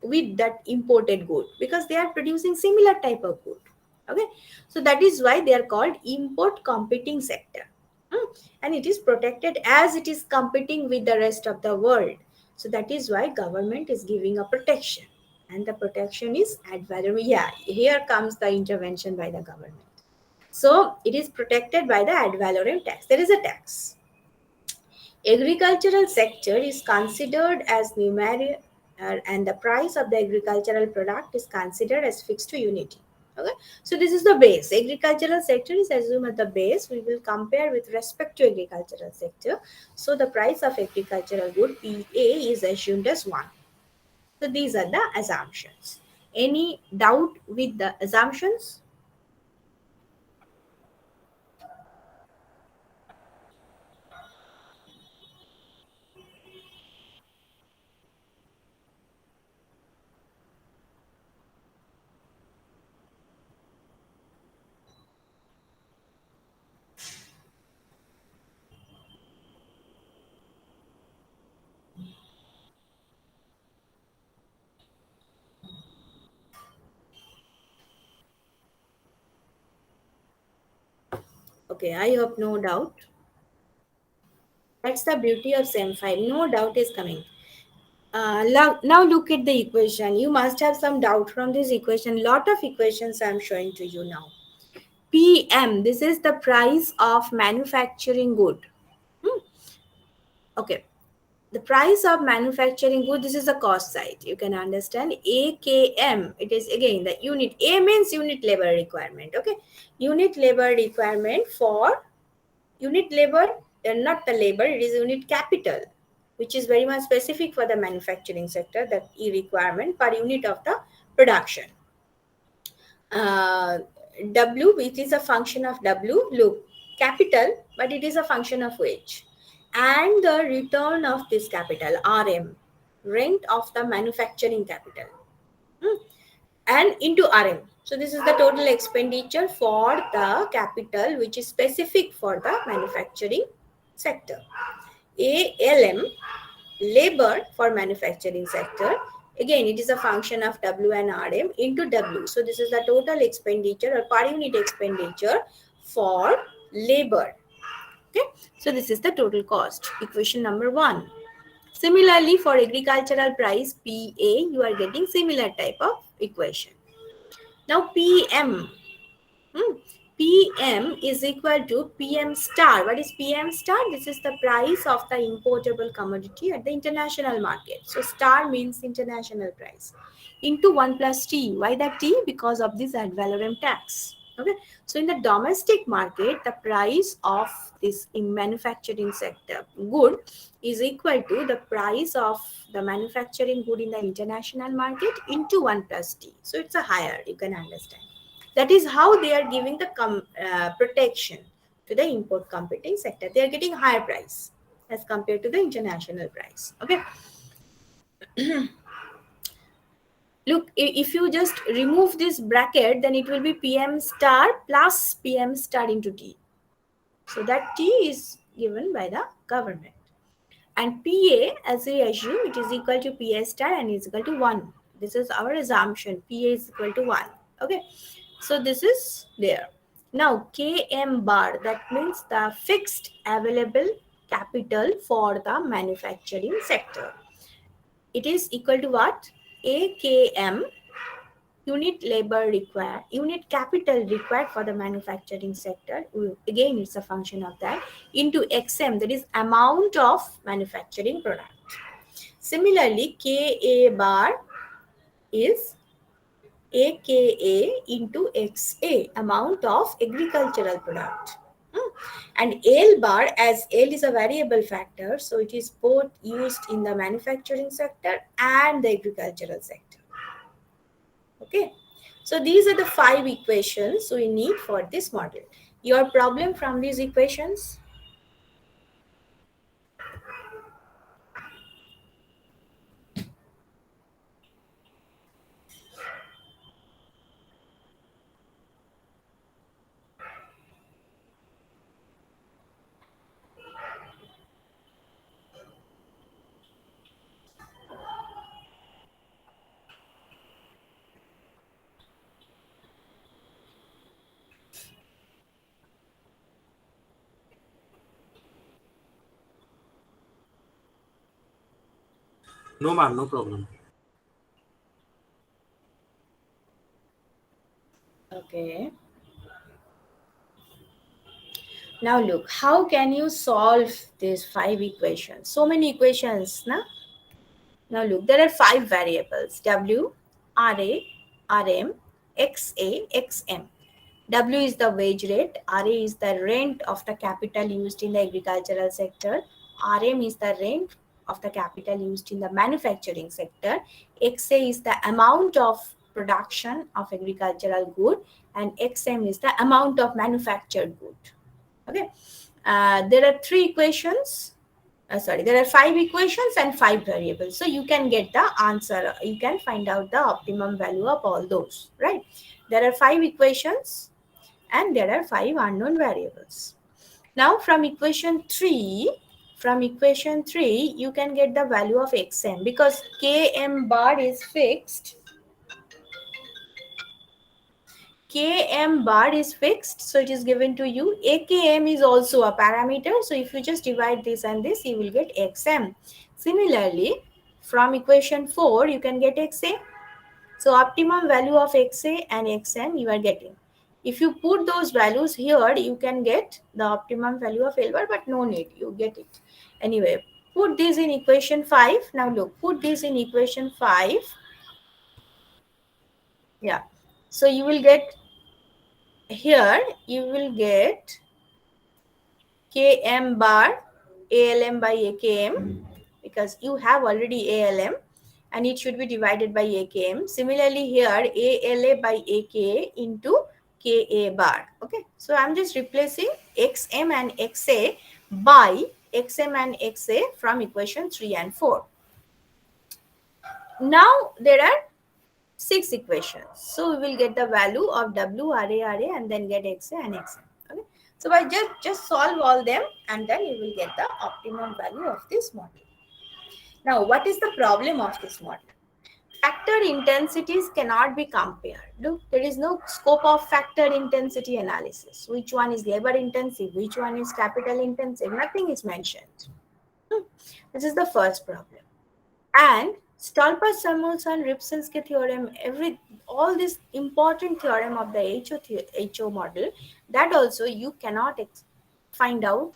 with that imported good because they are producing similar type of good. Okay, so that is why they are called import competing sector. And it is protected as it is competing with the rest of the world. So that is why government is giving a protection, and the protection is ad valorem. Yeah, here comes the intervention by the government. So it is protected by the ad valorem tax. There is a tax. Agricultural sector is considered as numeric, and the price of the agricultural product is considered as fixed to unity. Okay, so this is the base. Agricultural sector is assumed at the base. We will compare with respect to agricultural sector. So the price of agricultural good PA is assumed as 1. So these are the assumptions. Any doubt with the assumptions? Okay, I hope no doubt. That's the beauty of SEM5. No doubt is coming. Now look at the equation. You must have some doubt from this equation. Lot of equations I'm showing to you now. PM, this is the price of manufacturing good. Hmm. Okay, the price of manufacturing good, this is the cost side. You can understand. AKM, it is again the unit. A means unit labor requirement. Okay, unit labor requirement for unit labor, not the labor, it is unit capital, which is very much specific for the manufacturing sector, that E requirement per unit of the production. uh, W, which is a function of W, look, capital, but it is a function of wage. And the return of this capital, RM, rent of the manufacturing capital, and into RM. So this is the total expenditure for the capital, which is specific for the manufacturing sector. ALM, labor for manufacturing sector, again it is a function of W and RM into W. So this is the total expenditure or per unit expenditure for labor. Okay, so this is the total cost, equation number 1. Similarly, for agricultural price PA, you are getting similar type of equation. Now PM, PM is equal to PM star. What is PM star? This is the price of the importable commodity at the international market. So star means international price into 1 plus T. Why that T? Because of this ad valorem tax. Okay. So in the domestic market, the price of this in manufacturing sector good is equal to the price of the manufacturing good in the international market into 1 plus T. So it's a higher, you can understand. That is how they are giving the protection to the import competing sector. They are getting higher price as compared to the international price. Okay. Look, if you just remove this bracket, then it will be PM star plus PM star into T. So that T is given by the government. And PA, as we assume, it is equal to PA star and is equal to 1. This is our assumption. PA is equal to 1. Okay. So this is there. Now KM bar, that means the fixed available capital for the manufacturing sector. It is equal to what? AKM, unit labor required, unit capital required for the manufacturing sector. Again, it's a function of that into XM, that is amount of manufacturing product. Similarly, KA bar is AKA into XA, amount of agricultural product. And L bar, as L is a variable factor, so it is both used in the manufacturing sector and the agricultural sector. Okay, so these are the 5 equations we need for this model. Your problem from these equations? No, ma'am, no problem. Okay. Now look, how can you solve these 5 equations? So many equations, na? Now look, there are 5 variables: W, RA, RM, XA, XM. W is the wage rate, RA is the rent of the capital used in the agricultural sector, RM is the rent of the capital used in the manufacturing sector, XA is the amount of production of agricultural good, and XM is the amount of manufactured good. Okay, there are 3 equations. There are 5 equations and 5 variables. So you can get the answer. You can find out the optimum value of all those, right? There are 5 equations and there are 5 unknown variables. Now from equation 3, you can get the value of xm because km bar is fixed. Km bar is fixed, so it is given to you. Akm is also a parameter, so if you just divide this and this, you will get xm. Similarly, from equation 4, you can get xa. So optimum value of xa and xm you are getting. If you put those values here, you can get the optimum value of L bar, but no need, you get it. Anyway, put this in equation 5. Now look, put this in equation 5. Yeah. So you will get, here you will get Km bar ALM by AKM, because you have already ALM and it should be divided by AKM. Similarly here, ALA by AKA into KA bar. Okay, so I'm just replacing XM and XA by XM and XA from equation 3 and 4. Now there are 6 equations. So we will get the value of W, RA, and then get XA and XM. Okay. So by just solve all them and then you will get the optimum value of this model. Now, what is the problem of this model? Factor intensities cannot be compared. Look, there is no scope of factor intensity analysis. Which one is labor intensive? Which one is capital intensive? Nothing is mentioned. This is the first problem. And Stolper-Samuelson, Ripsensky theorem, all this important theorem of the HO model, that also you cannot find out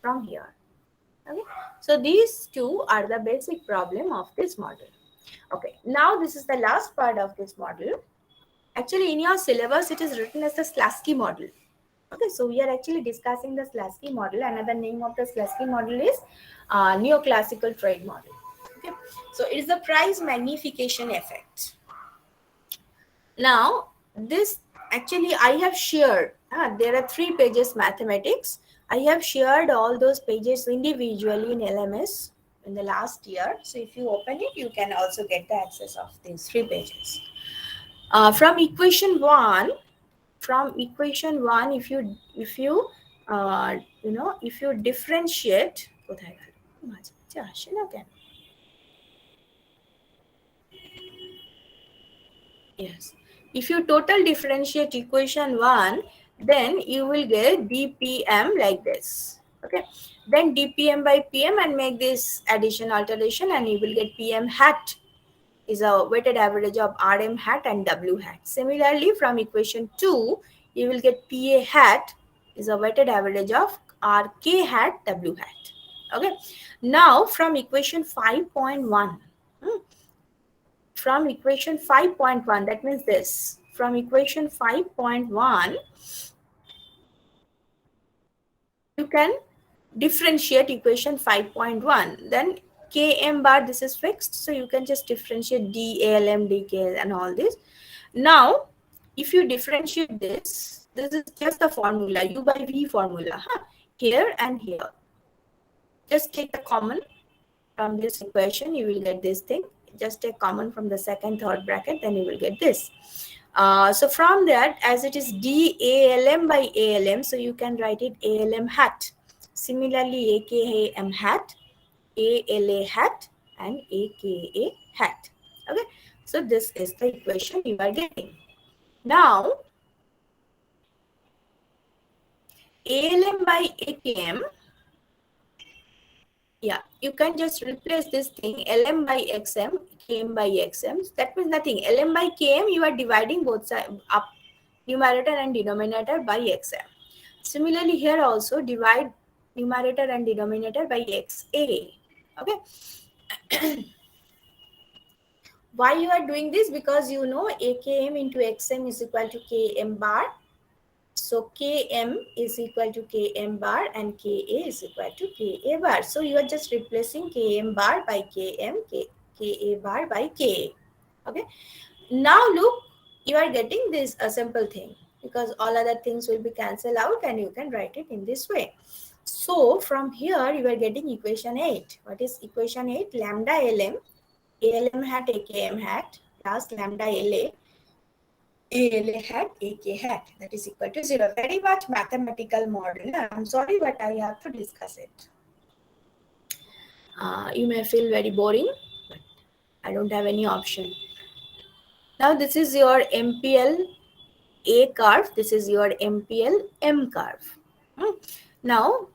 from here. Okay, so these two are the basic problem of this model. Okay, now this is the last part of this model. Actually, in your syllabus, it is written as the Slasky model. Okay, so we are actually discussing the Slasky model. Another name of the Slasky model is neoclassical trade model. Okay, so it is the price magnification effect. Now, this actually I have shared. There are 3 pages mathematics. I have shared all those pages individually in LMS in the last year. So if you open it, you can also get the access of these 3 pages. From equation 1, if you differentiate, yes, if you total differentiate equation 1, then you will get dpm like this. Okay, then dpm by pm and make this addition alteration and you will get pm hat is a weighted average of rm hat and w hat. Similarly, from equation 2, you will get pa hat is a weighted average of rk hat w hat. Okay, now from equation 5.1, from equation 5.1, that means this, from equation 5.1, you can differentiate equation 5.1. Then km bar, this is fixed, so you can just differentiate d, alm, dk and all this. Now, if you differentiate this is just the formula, u by v formula, here and here. Just take the common from this equation, you will get this thing. Just take common from the second, third bracket, then you will get this. So from that, as it is DALM by ALM, so you can write it ALM hat. Similarly, AKM hat, ALA hat, and AKA hat. Okay, so this is the equation you are getting. Now, ALM by AKM, yeah, you can just replace this thing, LM by XM, KM by XM. That means nothing. LM by KM, you are dividing both sides up, numerator and denominator by XM. Similarly, here also divide numerator and denominator by XA. Okay. Why you are doing this? Because you know AKM into XM is equal to KM bar. So Km is equal to Km bar and Ka is equal to Ka bar. So you are just replacing Km bar by Km, Ka bar by Ka. Okay. Now look, you are getting this a simple thing because all other things will be cancelled out and you can write it in this way. So from here you are getting equation 8. What is equation 8? Lambda Lm, ALM hat, AKM hat plus lambda La, ALA hat, AK hat, that is equal to 0. Very much mathematical model. I'm sorry, but I have to discuss it. You may feel very boring, but I don't have any option. Now this is your MPL A curve, this is your MPL M curve. Now,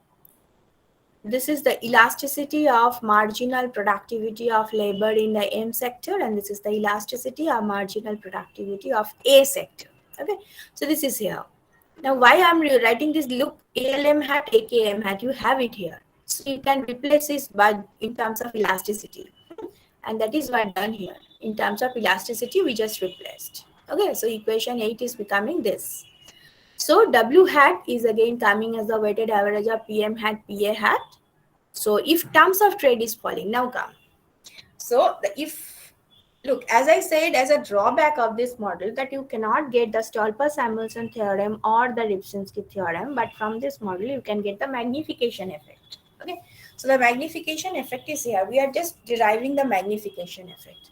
this is the elasticity of marginal productivity of labor in the M sector, and this is the elasticity of marginal productivity of A sector. Okay, so this is here. Now, why I'm writing this? Look, ALM hat, AKM hat, you have it here. So you can replace this by in terms of elasticity, and that is what done here. In terms of elasticity, we just replaced. Okay, so equation 8 is becoming this. So W hat is again coming as the weighted average of PM hat, PA hat. So if terms of trade is falling, now come. So if, look, as I said, as a drawback of this model, that you cannot get the Stolper-Samuelson theorem or the Ripsinski theorem, but from this model you can get the magnification effect. Okay, so the magnification effect is here. We are just deriving the magnification effect.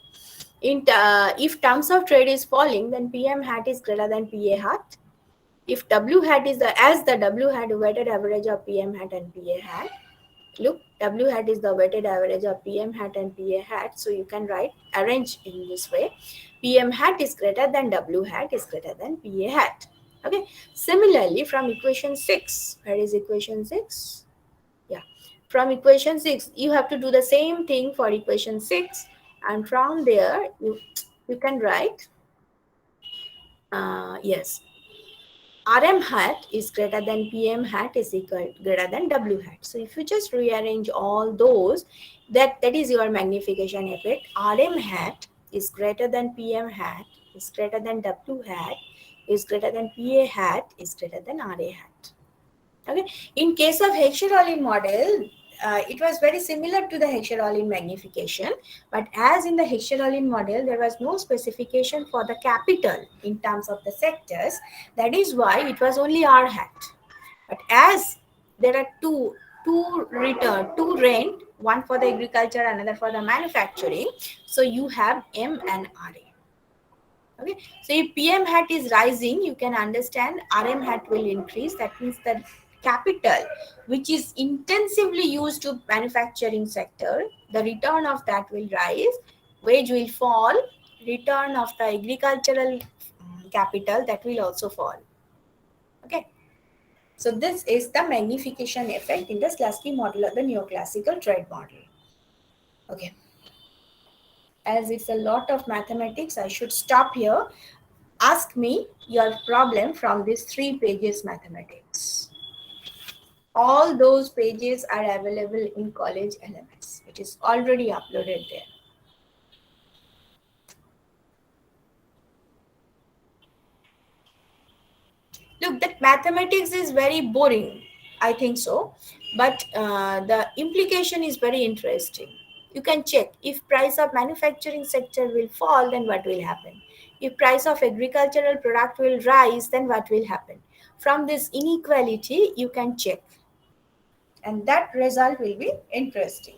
If terms of trade is falling, then PM hat is greater than PA hat. If W hat is the W hat weighted average of PM hat and PA hat. Look, W hat is the weighted average of PM hat and PA hat. So you can arrange in this way. PM hat is greater than W hat is greater than PA hat. Okay. Similarly, from equation 6, where is equation 6? Yeah. From equation 6, you have to do the same thing for equation 6. And from there, you can write, yes, RM hat is greater than PM hat is equal greater than W hat. So if you just rearrange all those, that is your magnification effect. RM hat is greater than PM hat is greater than W hat is greater than PA hat is greater than RA hat. Okay. In case of Heckscher-Ohlin model, it was very similar to the Heckscher-Ohlin magnification, but as in the Heckscher-Ohlin model, there was no specification for the capital in terms of the sectors. That is why it was only R hat. But as there are two rent, one for the agriculture, another for the manufacturing, so you have M and RA. Okay, so if PM hat is rising, you can understand RM hat will increase. That means the capital which is intensively used to manufacturing sector, the return of that will rise, wage will fall, return of the agricultural capital, that will also fall. Okay, so this is the magnification effect in the Slutsky model or the neoclassical trade model. Okay, as it's a lot of mathematics, I should stop here. Ask me your problem from these 3 pages mathematics. All those pages are available in College LMS. It is already uploaded there. Look, that mathematics is very boring. I think so. But the implication is very interesting. You can check if price of manufacturing sector will fall, then what will happen? If price of agricultural product will rise, then what will happen? From this inequality, you can check. And that result will be interesting.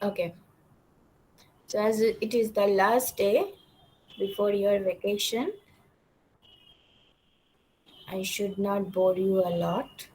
Okay. So as it is the last day before your vacation, I should not bore you a lot.